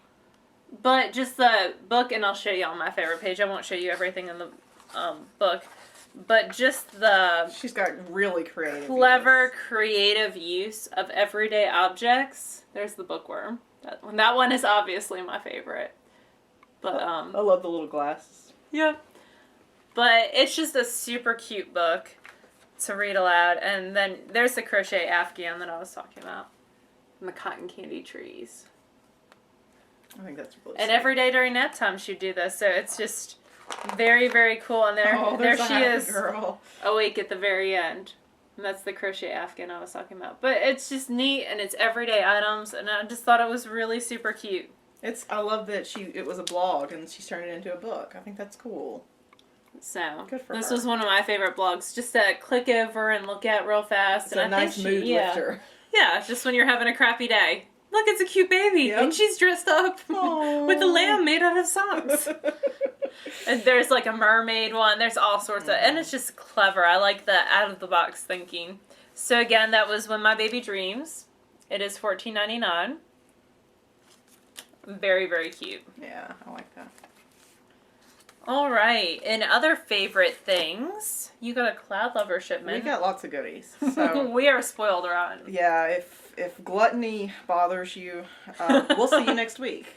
S1: But just the book, and I'll show you on my favorite page. I won't show you everything in the book. But just the
S2: She's got really creative
S1: clever, creative use of everyday objects. There's the bookworm. That one is obviously my favorite. But
S2: I love the little glasses.
S1: yeah. But it's just a super cute book to read aloud. And then there's the crochet afghan that I was talking about. And the cotton candy trees.
S2: I think that's really
S1: And
S2: sweet.
S1: every day during nap time she'd do this. So it's just very, very cool. And there
S2: there's
S1: she
S2: a happy
S1: is
S2: girl.
S1: awake at the very end. And that's the crochet afghan I was talking about. But it's just neat and it's everyday items. And I just thought it was really super cute.
S2: I love that it was a blog and she's turned it into a book. I think that's cool.
S1: So
S2: Good for
S1: this
S2: her.
S1: was one of my favorite blogs, just to click over and look at real fast.
S2: It's
S1: and
S2: a
S1: I
S2: nice
S1: think
S2: mood lifter.
S1: Yeah, just when you're having a crappy day. Look, it's a cute baby,
S2: Yep.
S1: and she's dressed up with a lamb made out of socks. And there's like a mermaid one. There's all sorts of, and it's just clever. I like the out of the box thinking. So again, that was When My Baby Dreams. It is $14.99. Very, very cute.
S2: Yeah, I like that.
S1: All right, and other favorite things. You got a Cloud Lover shipment.
S2: We got lots of goodies. So
S1: We are spoiled rotten.
S2: yeah, if gluttony bothers you, we'll see you next week.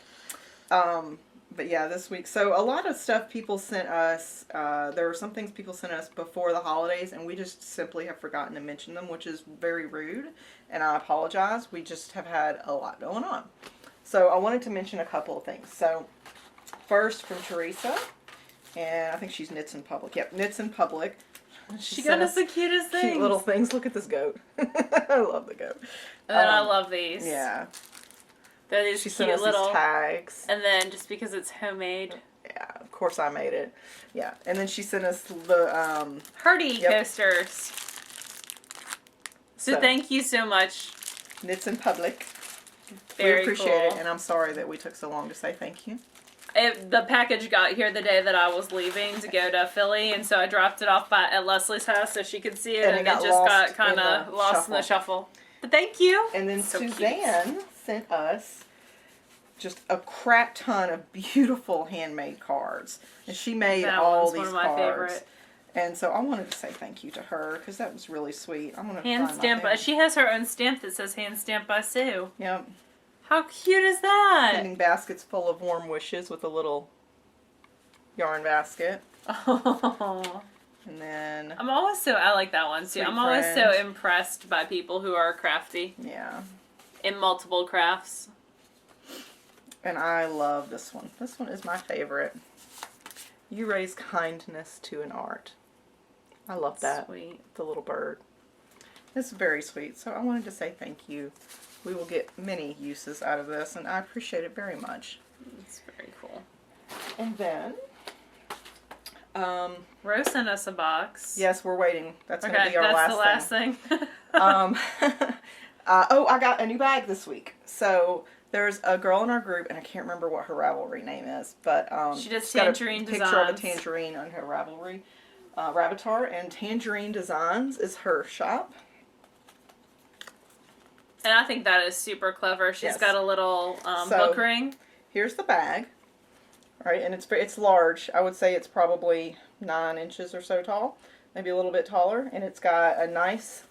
S2: But yeah, this week. So a lot of stuff people sent us. There were some things people sent us before the holidays, and we just simply have forgotten to mention them, which is very rude. And I apologize. We just have had a lot going on. So I wanted to mention a couple of things. So first from Teresa. And I think she's Knits in Public. Yep, Knits in Public.
S1: She got us the cutest things.
S2: Cute little things. Look at this goat. I love the goat.
S1: And I love these.
S2: Yeah.
S1: They're these
S2: She
S1: cute
S2: sent us
S1: little
S2: these tags.
S1: And then just because it's homemade.
S2: Yeah, of course I made it. Yeah. And then she sent us the
S1: Hardy
S2: Yep.
S1: coasters. So thank you so much.
S2: Knits in Public.
S1: Very
S2: we appreciate
S1: cool.
S2: it, and I'm sorry that we took so long to say thank you.
S1: The package got here the day that I was leaving to go to Philly, and so I dropped it off at Leslie's house so she could see it, and it just got kind of lost in the shuffle. But thank you.
S2: And then
S1: So
S2: Suzanne sent us just a crap ton of beautiful handmade cards, and she made
S1: That
S2: all
S1: one's
S2: these
S1: one of my
S2: cards.
S1: favorite.
S2: And so I wanted to say thank you to her because that was really sweet. I'm gonna
S1: Hand
S2: find my
S1: stamped by.
S2: thing.
S1: She has her own stamp that says "Hand stamped by Sue."
S2: Yep.
S1: How cute is that?
S2: Sending baskets full of warm wishes with a little yarn basket.
S1: Oh.
S2: And then,
S1: I like that one too.
S2: Sweet
S1: I'm always so
S2: friend.
S1: impressed by people who are crafty
S2: yeah.
S1: in multiple crafts.
S2: And I love this one. This one is my favorite. You raise kindness to an art. I love that.
S1: Sweet.
S2: The little bird. It's very sweet. So I wanted to say thank you. We will get many uses out of this, and I appreciate it very much.
S1: It's very cool.
S2: And then,
S1: Rose sent us a box.
S2: yes, we're waiting. That's going to
S1: Okay,
S2: be our
S1: that's
S2: last
S1: the last thing.
S2: Oh, I got a new bag this week. So there's a girl in our group, and I can't remember what her Ravelry name is, but
S1: She does
S2: she's got a
S1: tangerine
S2: picture of a
S1: designs.
S2: tangerine on her Ravelry Ravitar, and Tangerine Designs is her shop.
S1: And I think that is super clever. She's
S2: Yes.
S1: got a little
S2: So-
S1: book ring.
S2: Here's the bag, right? And it's large. I would say it's probably 9 inches or so tall, maybe a little bit taller. And it's got a nice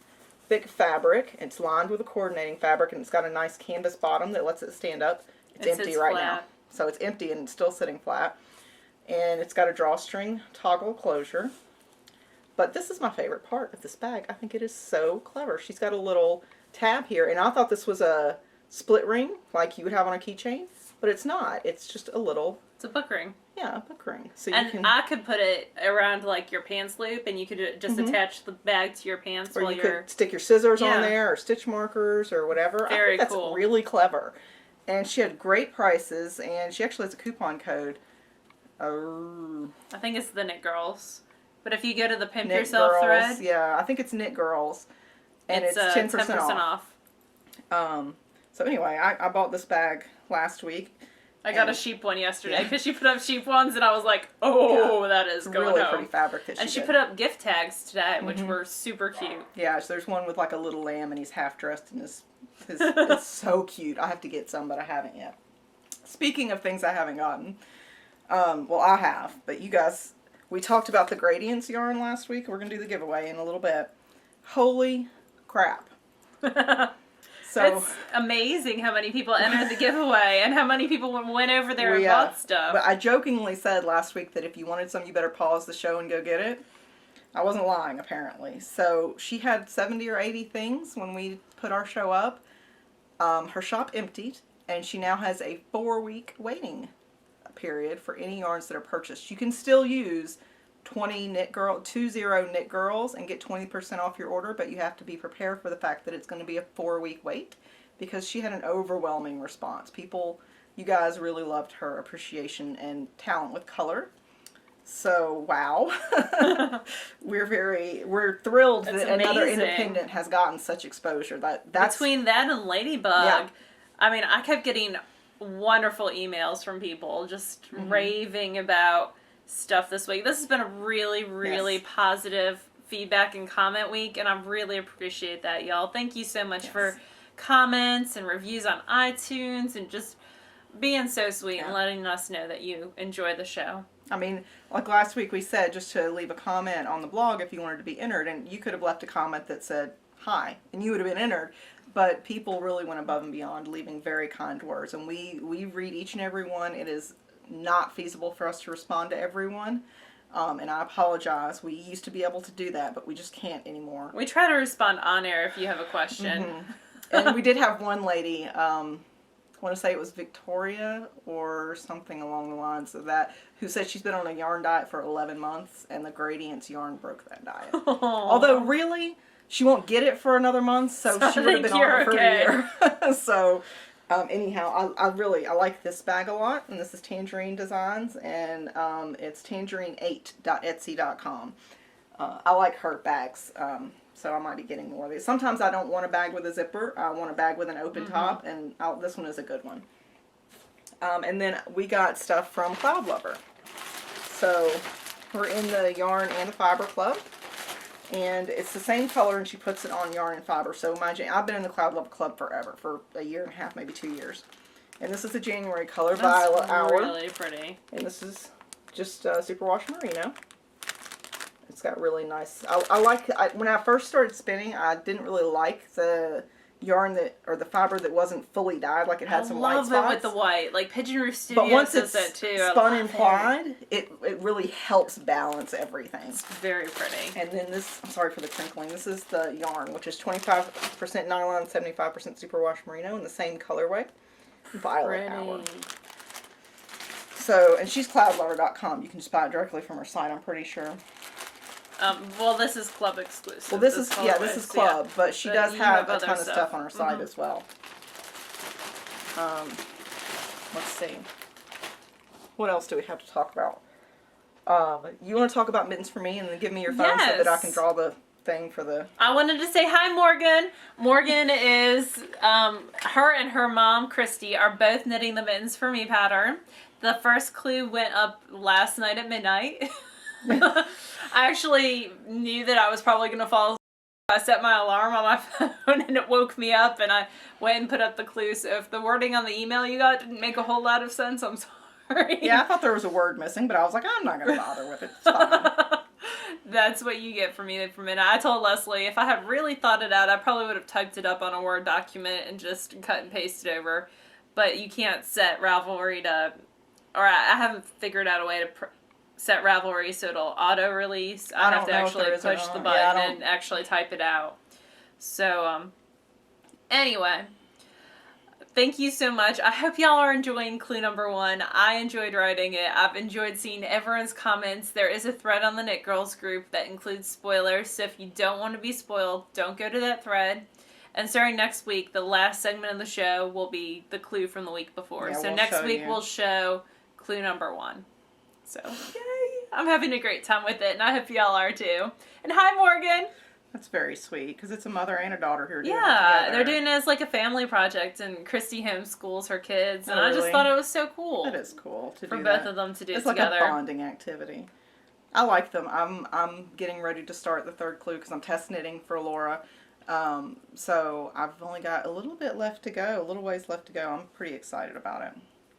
S2: thick fabric. It's lined with a coordinating fabric, and it's got a nice canvas bottom that lets it stand up. It's
S1: It
S2: empty
S1: sits
S2: right
S1: flat.
S2: now, so it's empty and it's still sitting flat. And it's got a drawstring toggle closure. But this is my favorite part of this bag. I think it is so clever. She's got a little tab here, and I thought this was a split ring like you would have on a keychain, but it's not. It's just a little,
S1: It's a book ring.
S2: yeah, a book ring. So
S1: And
S2: you can,
S1: I could put it around like your pants loop, and you could just attach the bag to your pants
S2: or
S1: while
S2: you
S1: you're.
S2: could stick your scissors
S1: Yeah.
S2: on there, or stitch markers, or whatever. I
S1: Very
S2: think that's
S1: cool.
S2: really clever. And she had great prices, and she actually has a coupon code.
S1: I think it's the Knit Girls. But if you go to the Pimp
S2: Knit
S1: Yourself
S2: Girls,
S1: thread,
S2: yeah, I think it's Knit Girls, and it's 10% off. So anyway, I bought this bag last week.
S1: I got a
S2: And-
S1: sheep one yesterday
S2: Yeah.
S1: because she put up sheep ones, and I was like, oh, that is
S2: It's
S1: going
S2: really
S1: home.
S2: pretty fabric that
S1: And she
S2: did.
S1: put up gift tags today, which were super cute.
S2: Yeah, so there's one with like a little lamb, and he's half dressed in his it's so cute. I have to get some, but I haven't yet. Speaking of things I haven't gotten, well, I have, but you guys, we talked about the Gradients yarn last week. We're going to do the giveaway in a little bit. Holy crap. So
S1: It's amazing how many people entered the giveaway and how many people went over there and bought stuff.
S2: But I jokingly said last week that if you wanted some, you better pause the show and go get it. I wasn't lying, apparently. So she had 70 or 80 things when we put our show up. Her shop emptied, and she now has a 4-week waiting period for any yarns that are purchased. You can still use 20 Knit Girls and get 20% off your order, but you have to be prepared for the fact that it's going to be a 4-week wait, because she had an overwhelming response. You guys really loved her appreciation and talent with color. So, wow. We're thrilled
S1: That's
S2: that another
S1: amazing.
S2: independent has gotten such exposure. That's
S1: Between that and Ladybug,
S2: Yeah.
S1: I mean, I kept getting wonderful emails from people just raving about stuff this week. This has been a really, really
S2: Yes.
S1: positive feedback and comment week, and I really appreciate that, y'all. Thank you so much
S2: Yes.
S1: for comments and reviews on iTunes and just being so sweet and letting us know that you enjoy the show.
S2: I mean, like last week we said just to leave a comment on the blog if you wanted to be entered, and you could have left a comment that said hi, and you would have been entered. But people really went above and beyond, leaving very kind words, and we read each and every one. It is not feasible for us to respond to everyone, and I apologize. We used to be able to do that, but we just can't anymore.
S1: We try to respond on air if you have a question.
S2: And we did have one lady, I want to say it was Victoria or something along the lines of that, who said she's been on a yarn diet for 11 months, and the Gradients yarn broke that diet. Although, really, she won't get it for another month, so she would have been on it for a year. So, anyhow, I like this bag a lot, and this is Tangerine Designs, and it's tangerine8.etsy.com. I like her bags, so I might be getting more of these. Sometimes I don't want a bag with a zipper. I want a bag with an open top, and this one is a good one. And then we got stuff from Cloud Lover. So we're in the yarn and the fiber club, and it's the same color, and she puts it on yarn and fiber. So mind you, I've been in the Cloud Lover club forever, for a year and a half, maybe 2 years. And this is the January color, Violet
S1: That's
S2: Hour.
S1: really pretty.
S2: And this is just superwash merino. It's got really nice. When I first started spinning, I didn't really like the yarn or the fiber that wasn't fully dyed, like it had some white spots.
S1: I love it with the white. Like Pigeon Roof Studios
S2: But once
S1: does
S2: it's
S1: that too. I
S2: spun
S1: love
S2: and
S1: it.
S2: plied, it really helps balance everything.
S1: It's very pretty.
S2: And then this, I'm sorry for the crinkling, this is the yarn, which is 25% nylon, 75% superwash merino in the same colorway. Violet Hour. So, and she's cloudlover.com. You can just buy it directly from her site, I'm pretty sure.
S1: Well, this is club exclusive.
S2: Well, this is club, yeah. But she does have a ton of stuff on her site as well. Let's see. What else do we have to talk about? You want to talk about Mittens for me and then give me your phone so that I can draw the thing for the...
S1: I wanted to say hi, Morgan. Morgan is, her and her mom, Christy, are both knitting the Mittens for Me pattern. The first clue went up last night at midnight. I actually knew that I was probably going to fall asleep. I set my alarm on my phone and it woke me up and I went and put up the clue. So if the wording on the email you got didn't make a whole lot of sense, I'm sorry.
S2: Yeah, I thought there was a word missing, but I was like, I'm not going to bother with it. It's fine.
S1: That's what you get from me for a minute. I told Leslie if I had really thought it out, I probably would have typed it up on a Word document and just cut and pasted over. But you can't set Ravelry to, or I haven't figured out a way to set Ravelry so it'll auto-release. I have to actually push the button and actually type it out. So, anyway, thank you so much. I hope y'all are enjoying clue number 1. I enjoyed writing it. I've enjoyed seeing everyone's comments. There is a thread on the Knit Girls group that includes spoilers, so if you don't want to be spoiled, don't go to that thread. And starting next week, the last segment of the show will be the clue from the week before. So next week we'll show clue number 1. So, yay! I'm having a great time with it, and I hope y'all are too. And hi, Morgan!
S2: That's very sweet, because it's a mother and a daughter here doing it
S1: together. They're doing it as like a family project, and Christy homeschools her kids, and I just thought it was so cool.
S2: It is cool to do that.
S1: For both of them to do it together.
S2: It's like a bonding activity. I like them. I'm getting ready to start the third clue, because I'm test knitting for Laura. So I've only got a little bit left to go, a little ways left to go. I'm pretty excited about it.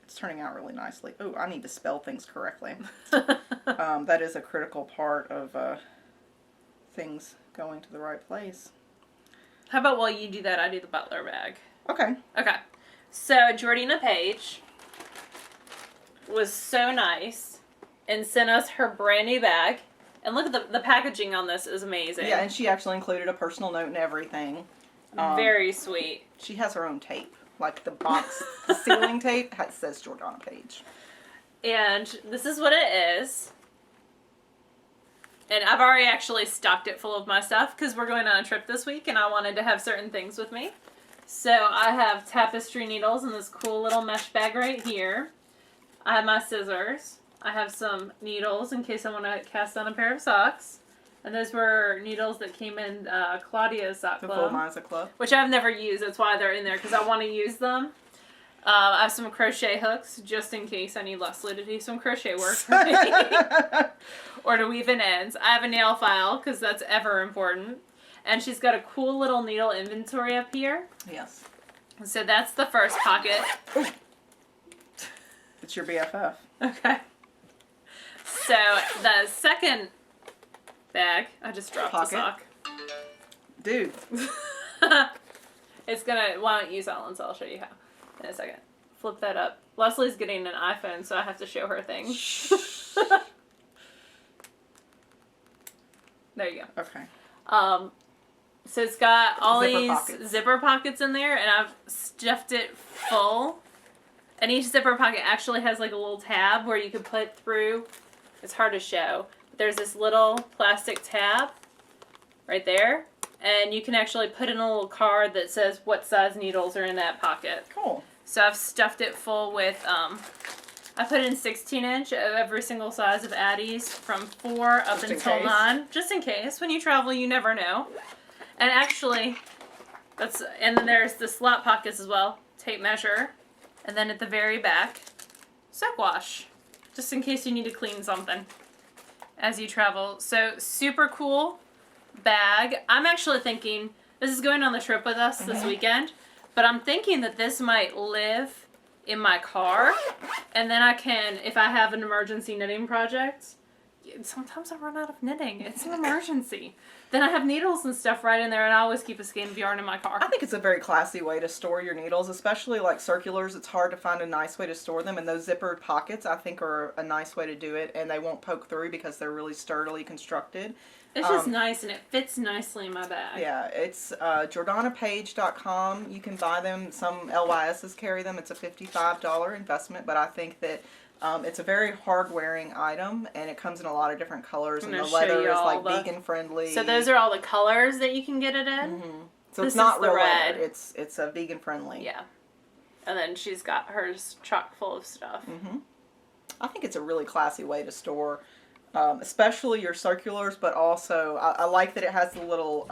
S2: It's turning out really nicely. Oh, I need to spell things correctly. That is a critical part of things going to the right place.
S1: How about while you do that, I do the Butler Bag.
S2: Okay.
S1: Okay. So Jordina Page was so nice and sent us her brand new bag. And look at the packaging on this is amazing.
S2: Yeah, and she actually included a personal note and everything.
S1: Very sweet.
S2: She has her own tape. Like the box, the sealing tape says Jordana Page.
S1: And this is what it is. And I've already actually stocked it full of my stuff because we're going on a trip this week and I wanted to have certain things with me. So I have tapestry needles in this cool little mesh bag right here. I have my scissors. I have some needles in case I want to cast on a pair of socks. And those were needles that came in Claudia's sock club.
S2: The full Miza club.
S1: Which I've never used. That's why they're in there, because I want to use them. I have some crochet hooks, just in case I need Leslie to do some crochet work for me. Or to weave in ends. I have a nail file, because that's ever important. And she's got a cool little needle inventory up here.
S2: Yes.
S1: So that's the first pocket.
S2: Ooh. It's your BFF.
S1: Okay. So the second bag, I just dropped a sock.
S2: Dude.
S1: It's gonna, why don't you use that one, so I'll show you how in a second. Flip that up. Leslie's getting an iPhone, so I have to show her things. There you go.
S2: Okay.
S1: So it's got all these zipper pockets in there, and I've stuffed it full. And each zipper pocket actually has like a little tab where you can put through. It's hard to show. There's this little plastic tab right there, and you can actually put in a little card that says what size needles are in that pocket.
S2: Cool.
S1: So I've stuffed it full with, I put in 16-inch of every single size of Addies from 4 up until 9. Just in case. When you travel, you never know. And actually, and then there's the slot pockets as well. Tape measure. And then at the very back, soap wash. Just in case you need to clean something as you travel. So super cool bag. I'm actually thinking, this is going on the trip with us this weekend, but I'm thinking that this might live in my car, and then I can, if I have an emergency knitting project, sometimes I run out of knitting. It's an emergency. Then I have needles and stuff right in there, and I always keep a skein of yarn in my car.
S2: I think it's a very classy way to store your needles, especially like circulars. It's hard to find a nice way to store them, and those zippered pockets I think are a nice way to do it, and they won't poke through because they're really sturdily constructed.
S1: It's just nice, and it fits nicely in my bag.
S2: Yeah, it's jordanapage.com. You can buy them. Some LYSs carry them. It's a $55 investment, but I think that It's a very hard-wearing item, and it comes in a lot of different colors, and the
S1: show
S2: leather
S1: you
S2: is
S1: all
S2: like
S1: the-
S2: vegan-friendly.
S1: So those are all the colors that you can get it in?
S2: So
S1: This
S2: it's not
S1: is the
S2: real
S1: red.
S2: leather. It's a vegan-friendly.
S1: Yeah. And then she's got hers chock full of stuff.
S2: I think it's a really classy way to store, especially your circulars, but also I like that it has the little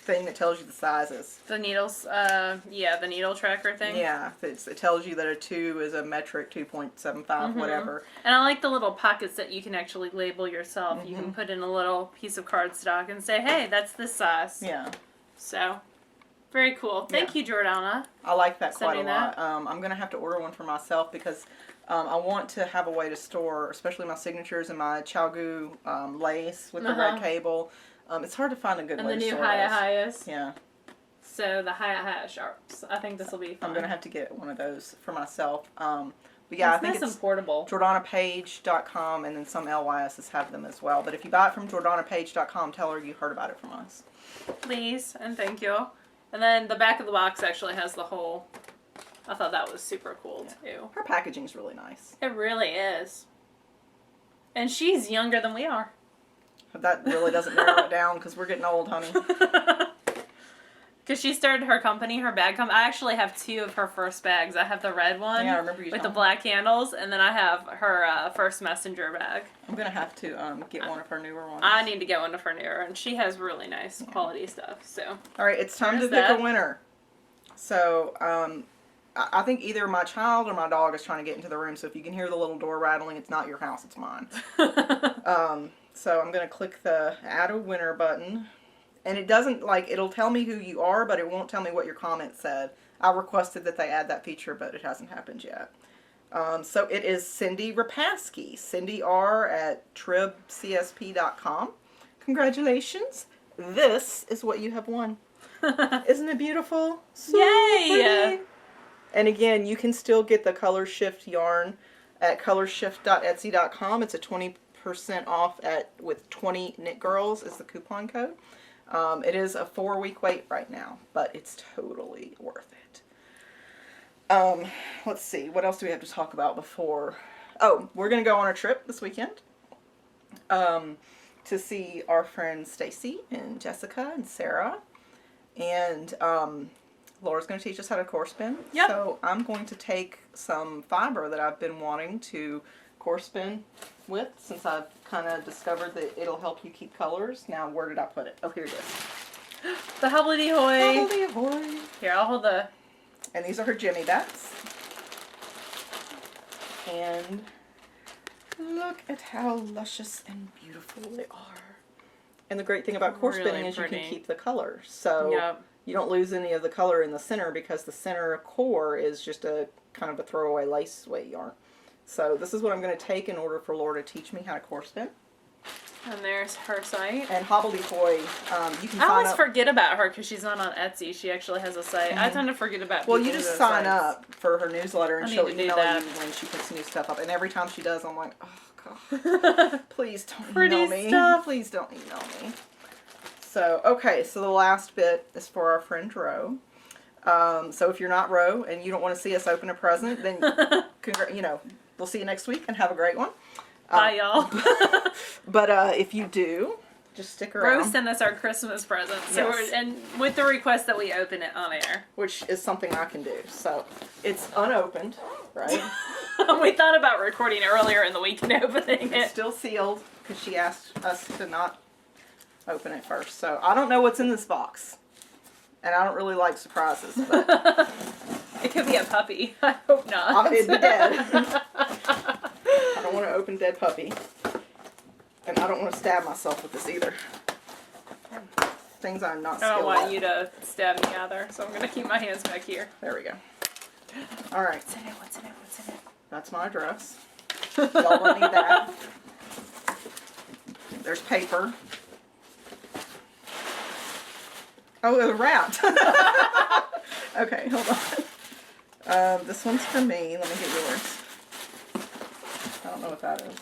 S2: thing that tells you the sizes.
S1: The needles, yeah, the needle tracker thing.
S2: Yeah, it tells you that a 2 is a metric 2.75, whatever.
S1: And I like the little pockets that you can actually label yourself. You can put in a little piece of cardstock and say, hey, that's this size.
S2: Yeah.
S1: So, very cool. Thank you, Jordana.
S2: I like that quite a
S1: Sending
S2: lot.
S1: that.
S2: I'm going to have to order one for myself because I want to have a way to store, especially my signatures and my Chalgu lace with the red cable. It's hard to find a good way to store
S1: And the new Hiya-Hiyas.
S2: Yeah.
S1: So, the Hiya-Hiya sharps. I think this will be fun.
S2: I'm going to have to get one of those for myself. But yeah, I think
S1: nice
S2: it's
S1: and portable.
S2: JordanaPage.com, and then some LYSs have them as well. But if you buy it from JordanaPage.com, tell her you heard about it from us.
S1: Please, and thank you. And then the back of the box actually has the whole... I thought that was super cool, too.
S2: Her packaging's really nice.
S1: It really is. And she's younger than we are.
S2: That really doesn't narrow it down because we're getting old, honey.
S1: Because she started her company, her bag company. I actually have 2 of her first bags. I have the red one
S2: Yeah, I remember you
S1: with the
S2: telling me.
S1: black handles, and then I have her first messenger bag.
S2: I'm going to have to get one of her newer ones.
S1: I need to get one of her newer, and she has really nice quality stuff. So,
S2: All right, it's time to
S1: There's
S2: pick
S1: that.
S2: a winner. So, I think either my child or my dog is trying to get into the room, so if you can hear the little door rattling, it's not your house, it's mine. So I'm going to click the Add a Winner button. And it doesn't, it'll tell me who you are, but it won't tell me what your comment said. I requested that they add that feature, but it hasn't happened yet. So it is Cindy Rapaski. Cindy R at tribcsp.com. Congratulations. This is what you have won. Isn't it beautiful? So
S1: Yay!
S2: pretty. And again, you can still get the Color Shift yarn at colorshift.etsy.com. It's a 20% off with 20 Knit Girls is the coupon code. It is a 4-week wait right now, but it's totally worth it. Let's see, what else do we have to talk about before? Oh, we're going to go on a trip this weekend to see our friends Stacy and Jessica and Sarah. And Laura's going to teach us how to core spin.
S1: Yep.
S2: So I'm going to take some fiber that I've been wanting to core spin with, since I've kind of discovered that it'll help you keep colors. Now, where did I put it? Oh, here it is.
S1: The hobbledy-hoy.
S2: Hobbledy-hoy.
S1: Here, I'll hold the...
S2: And these are her Jimmy bats. And look at how luscious and beautiful they are. And the great thing about core
S1: Really
S2: spinning is you
S1: pretty.
S2: can keep the color. So
S1: Yep.
S2: you don't lose any of the color in the center because the center core is just a kind of a throwaway lace weight yarn. So this is what I'm going to take in order for Laura to teach me how to core spin.
S1: And there's her site.
S2: And Hobbledehoy, you can
S1: I
S2: sign
S1: always
S2: up.
S1: forget about her because she's not on Etsy. She actually has a site. I tend to forget about
S2: Well,
S1: people
S2: you
S1: who
S2: just
S1: have
S2: sign
S1: sites.
S2: up for her newsletter and
S1: I
S2: she'll
S1: need to do
S2: email
S1: that.
S2: you when she puts new stuff up. And every time she does, I'm like, oh, God. Please don't
S1: Pretty
S2: email me.
S1: stuff.
S2: Please don't email me. So, okay, so the last bit is for our friend Ro. So if you're not Ro and you don't want to see us open a present, then, we'll see you next week and have a great one.
S1: Bye, y'all.
S2: But if you do, just stick around.
S1: Rose sent us our Christmas present, so
S2: Yes.
S1: and with the request that we open it on air.
S2: Which is something I can do. So, it's unopened, right?
S1: We thought about recording earlier in the week and opening
S2: It's
S1: it.
S2: still sealed because she asked us to not open it first. So I don't know what's in this box. And I don't really like surprises, but
S1: It could be a puppy. I hope not.
S2: it'd be dead. I don't want to open dead puppy. And I don't want to stab myself with this either. Things I'm not
S1: I
S2: skilled
S1: don't want
S2: at.
S1: you to stab me either, so I'm going to keep my hands back here.
S2: There we go. All right.
S1: What's in it? What's in it? What's in it?
S2: That's my address. Y'all don't need that. There's paper. Oh, it was wrapped. Okay, hold on. This one's for me. Let me get yours. I don't know what that is.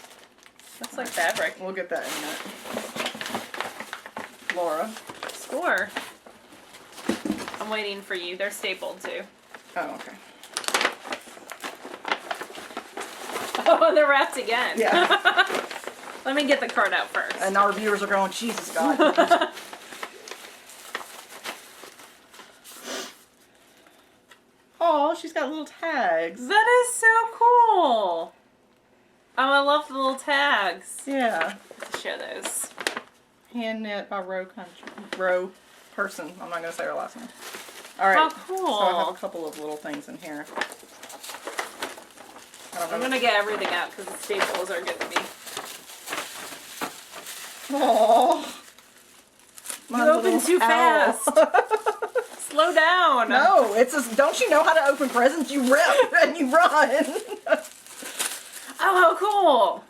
S1: That's like fabric.
S2: We'll get that in a minute. Laura.
S1: Score. I'm waiting for you. They're stapled too.
S2: Oh, okay.
S1: Oh, and they're wrapped again.
S2: Yeah.
S1: Let me get the card out first.
S2: And our viewers are going, Jesus God. Oh, she's got little tags.
S1: That is so cool. Oh, I love the little tags.
S2: Yeah.
S1: Let's show those.
S2: Hand knit by Row Person. I'm not going to say her last name. All right.
S1: How cool.
S2: So I have a couple of little things in here.
S1: I'm going to get everything out because the staples are getting me.
S2: Oh.
S1: You open too fast. Slow down.
S2: No, it's just, don't you know how to open presents? You rip and you run.
S1: Oh, how cool.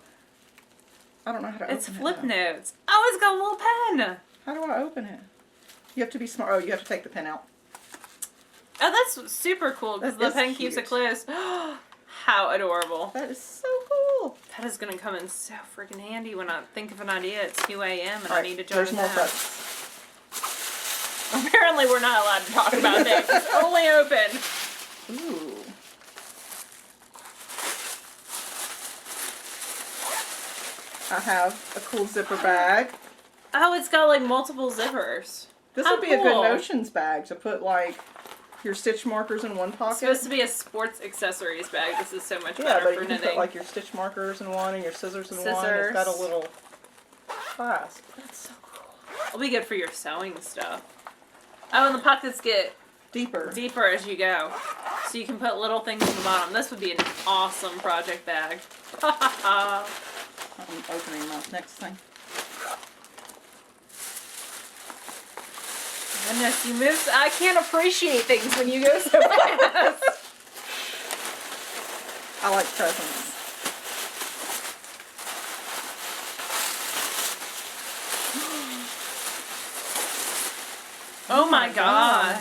S2: I don't know how to open it.
S1: It's flip
S2: though.
S1: notes. Oh, it's got a little pen.
S2: How do I open it? You have to be smart. Oh, you have to take the pen out.
S1: Oh, that's super cool because the
S2: That is
S1: pen keeps it
S2: cute.
S1: closed. How adorable.
S2: That is so cool.
S1: That is going to come in so freaking handy when I think of an idea at 2 a.m. and
S2: All
S1: I
S2: right,
S1: need to jot
S2: there's
S1: it
S2: more
S1: down.
S2: presents.
S1: Apparently we're not allowed to talk about things. It's only open.
S2: Ooh. I have a cool zipper bag.
S1: Oh, it's got like multiple zippers.
S2: This
S1: How
S2: would be a good
S1: cool.
S2: notions bag to put like your stitch markers in one
S1: It's
S2: pocket.
S1: supposed to be a sports accessories bag. This is so much
S2: Yeah,
S1: better
S2: but
S1: for
S2: you can
S1: knitting.
S2: put like your stitch markers in one and your scissors in one. It's
S1: Scissors.
S2: got a little clasp. That's so cool.
S1: It'll be good for your sewing stuff. Oh, and the pockets get
S2: Deeper.
S1: deeper as you go. So you can put little things in the bottom. This would be an awesome project bag.
S2: I'm opening my next thing.
S1: Goodness, you move. I can't appreciate things when you go so fast.
S2: I like presents.
S1: Oh my god.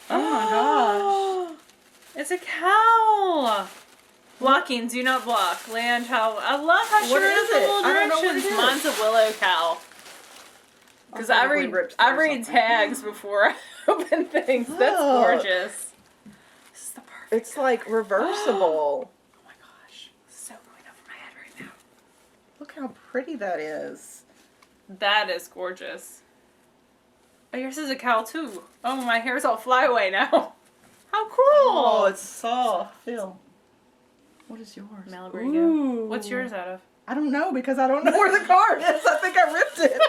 S2: Oh my gosh.
S1: It's a cow. Blocking, do not block. Land how. I love how she
S2: What
S1: wrote
S2: is
S1: the
S2: it?
S1: little
S2: I don't know what
S1: directions.
S2: it is.
S1: Mine's a willow cow. Because I
S2: probably
S1: read
S2: ripped
S1: I
S2: through
S1: read
S2: something.
S1: tags before I open things. That's
S2: Look.
S1: gorgeous. This is the perfect.
S2: It's like reversible.
S1: Oh my gosh, so going over my head right now.
S2: Look how pretty that is.
S1: That is gorgeous. Oh, yours is a cow too. Oh, my hair's all fly away now. How cool!
S2: Oh, it's soft. Feel. What is yours?
S1: Malabrigo.
S2: Ooh.
S1: What's yours out of?
S2: I don't know because I don't know where the card is. I think I ripped it.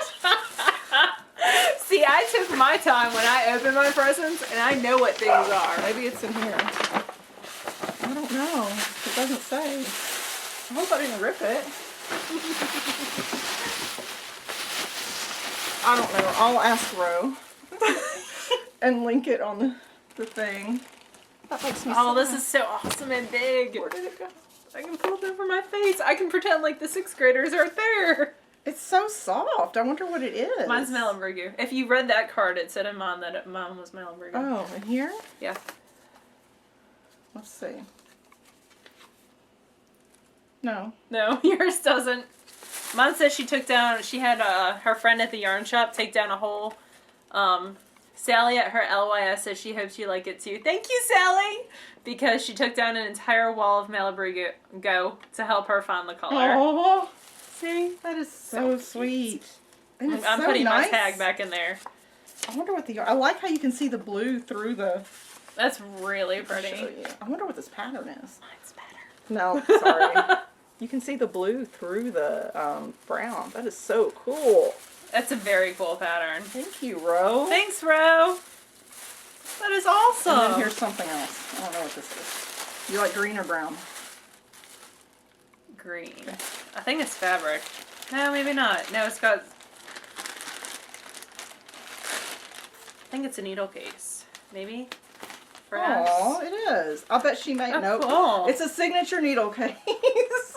S1: See, I took my time when I open my presents, and I know what things are.
S2: Maybe it's in here. I don't know. It doesn't say. I hope I didn't rip it. I don't know. I'll ask Ro and link it on the thing. That makes me
S1: Oh,
S2: so
S1: this is so awesome and big.
S2: Where did it go?
S1: I can put it over my face. I can pretend like the 6th graders aren't there.
S2: It's so soft. I wonder what it is.
S1: Mine's Malabrigo. If you read that card, it said in mine that mine was Malabrigo.
S2: Oh, in here?
S1: Yeah.
S2: Let's see. No.
S1: No, yours doesn't. Mine says she had her friend at the yarn shop take down a whole, Sally at her LYS says she hopes you like it too. Thank you, Sally! Because she took down an entire wall of Malabrigo to help her find the color.
S2: Oh,
S1: See?
S2: that is so sweet. And it's
S1: I'm
S2: so
S1: putting
S2: nice.
S1: my tag back in there.
S2: I wonder what I like how you can see the blue through the...
S1: That's really
S2: I'll
S1: pretty.
S2: show you. I wonder what this pattern is.
S1: Mine's better.
S2: No, sorry. You can see the blue through the brown. That is so cool.
S1: That's a very cool pattern.
S2: Thank you, Ro.
S1: Thanks, Ro. That is awesome.
S2: And then here's something else. I don't know what this is. You like green or brown?
S1: Green. I think it's fabric. No, maybe not. No, it's got... I think it's a needle case. Maybe? Perhaps?
S2: Oh, it is. I bet she made...
S1: Oh,
S2: nope.
S1: cool.
S2: It's a signature needle case.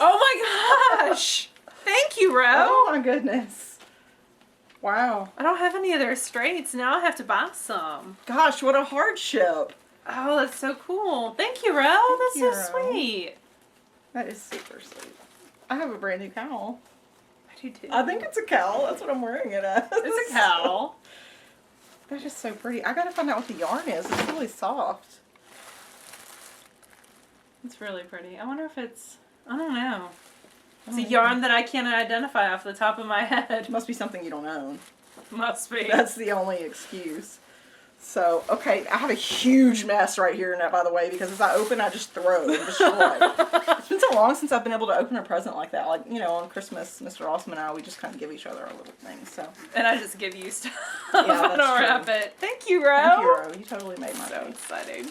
S1: Oh my gosh! Thank you, Ro.
S2: Oh my goodness. Wow.
S1: I don't have any of their straights. Now I have to buy some.
S2: Gosh, what a hardship.
S1: Oh, that's so cool. Thank you, Ro. That's
S2: you,
S1: so
S2: Ro.
S1: sweet.
S2: That is super sweet. I have a brand new cowl.
S1: I do too.
S2: I think it's a cowl. That's what I'm wearing it as.
S1: It's a cowl.
S2: That's just so pretty. I gotta find out what the yarn is. It's really soft.
S1: It's really pretty. I wonder if it's, I don't know. It's a yarn that I can't identify off the top of my head.
S2: It must be something you don't own.
S1: Must be.
S2: That's the only excuse. So, okay, I have a huge mess right here now, by the way, because as I open, I just throw and destroy. It's been so long since I've been able to open a present like that. Like, you know, on Christmas, Mr. Awesome and I, we just kind of give each other our little things, so.
S1: And I just give you stuff.
S2: Yeah,
S1: I don't
S2: true.
S1: wrap it. Thank you, Ro.
S2: Thank you, Ro. You totally made my
S1: So
S2: day.
S1: exciting.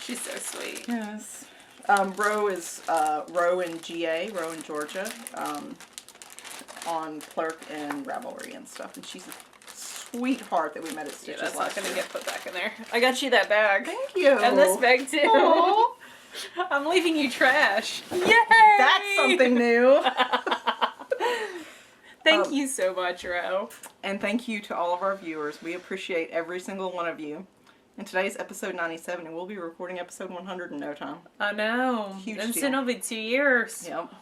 S1: She's so sweet.
S2: Yes. Ro is Ro in GA, Ro in Georgia, on Clerk and Ravelry and stuff, and she's a sweetheart that we met at Stitches
S1: Yeah, that's
S2: last
S1: not gonna
S2: year.
S1: get put back in there. I got you that bag.
S2: Thank you.
S1: And this bag too.
S2: Aw.
S1: I'm leaving you trash. Yay!
S2: That's something new.
S1: Thank you so much, Ro.
S2: And thank you to all of our viewers. We appreciate every single one of you. And today's episode 97, and we'll be recording episode 100 in no time.
S1: I know.
S2: Huge
S1: And
S2: deal.
S1: soon it'll be 2 years.
S2: Yep.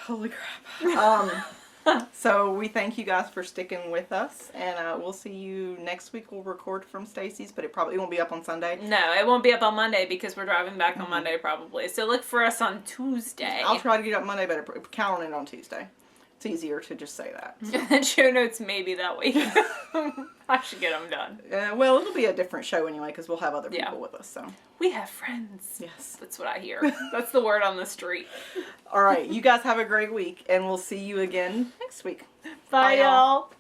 S2: Holy crap. So we thank you guys for sticking with us, and we'll see you next week. We'll record from Stacy's, but it probably won't be up on Sunday.
S1: No, it won't be up on Monday because we're driving back on Monday probably. So look for us on Tuesday.
S2: I'll try to get up Monday, but count on it on Tuesday. It's easier to just say that.
S1: And show notes maybe that week. I should get them done.
S2: Well, it'll be a different show anyway because we'll have other people with us. So
S1: We have friends.
S2: yes.
S1: That's what I hear. That's the word on the street.
S2: All right. You guys have a great week, and we'll see you again next week.
S1: Bye, y'all.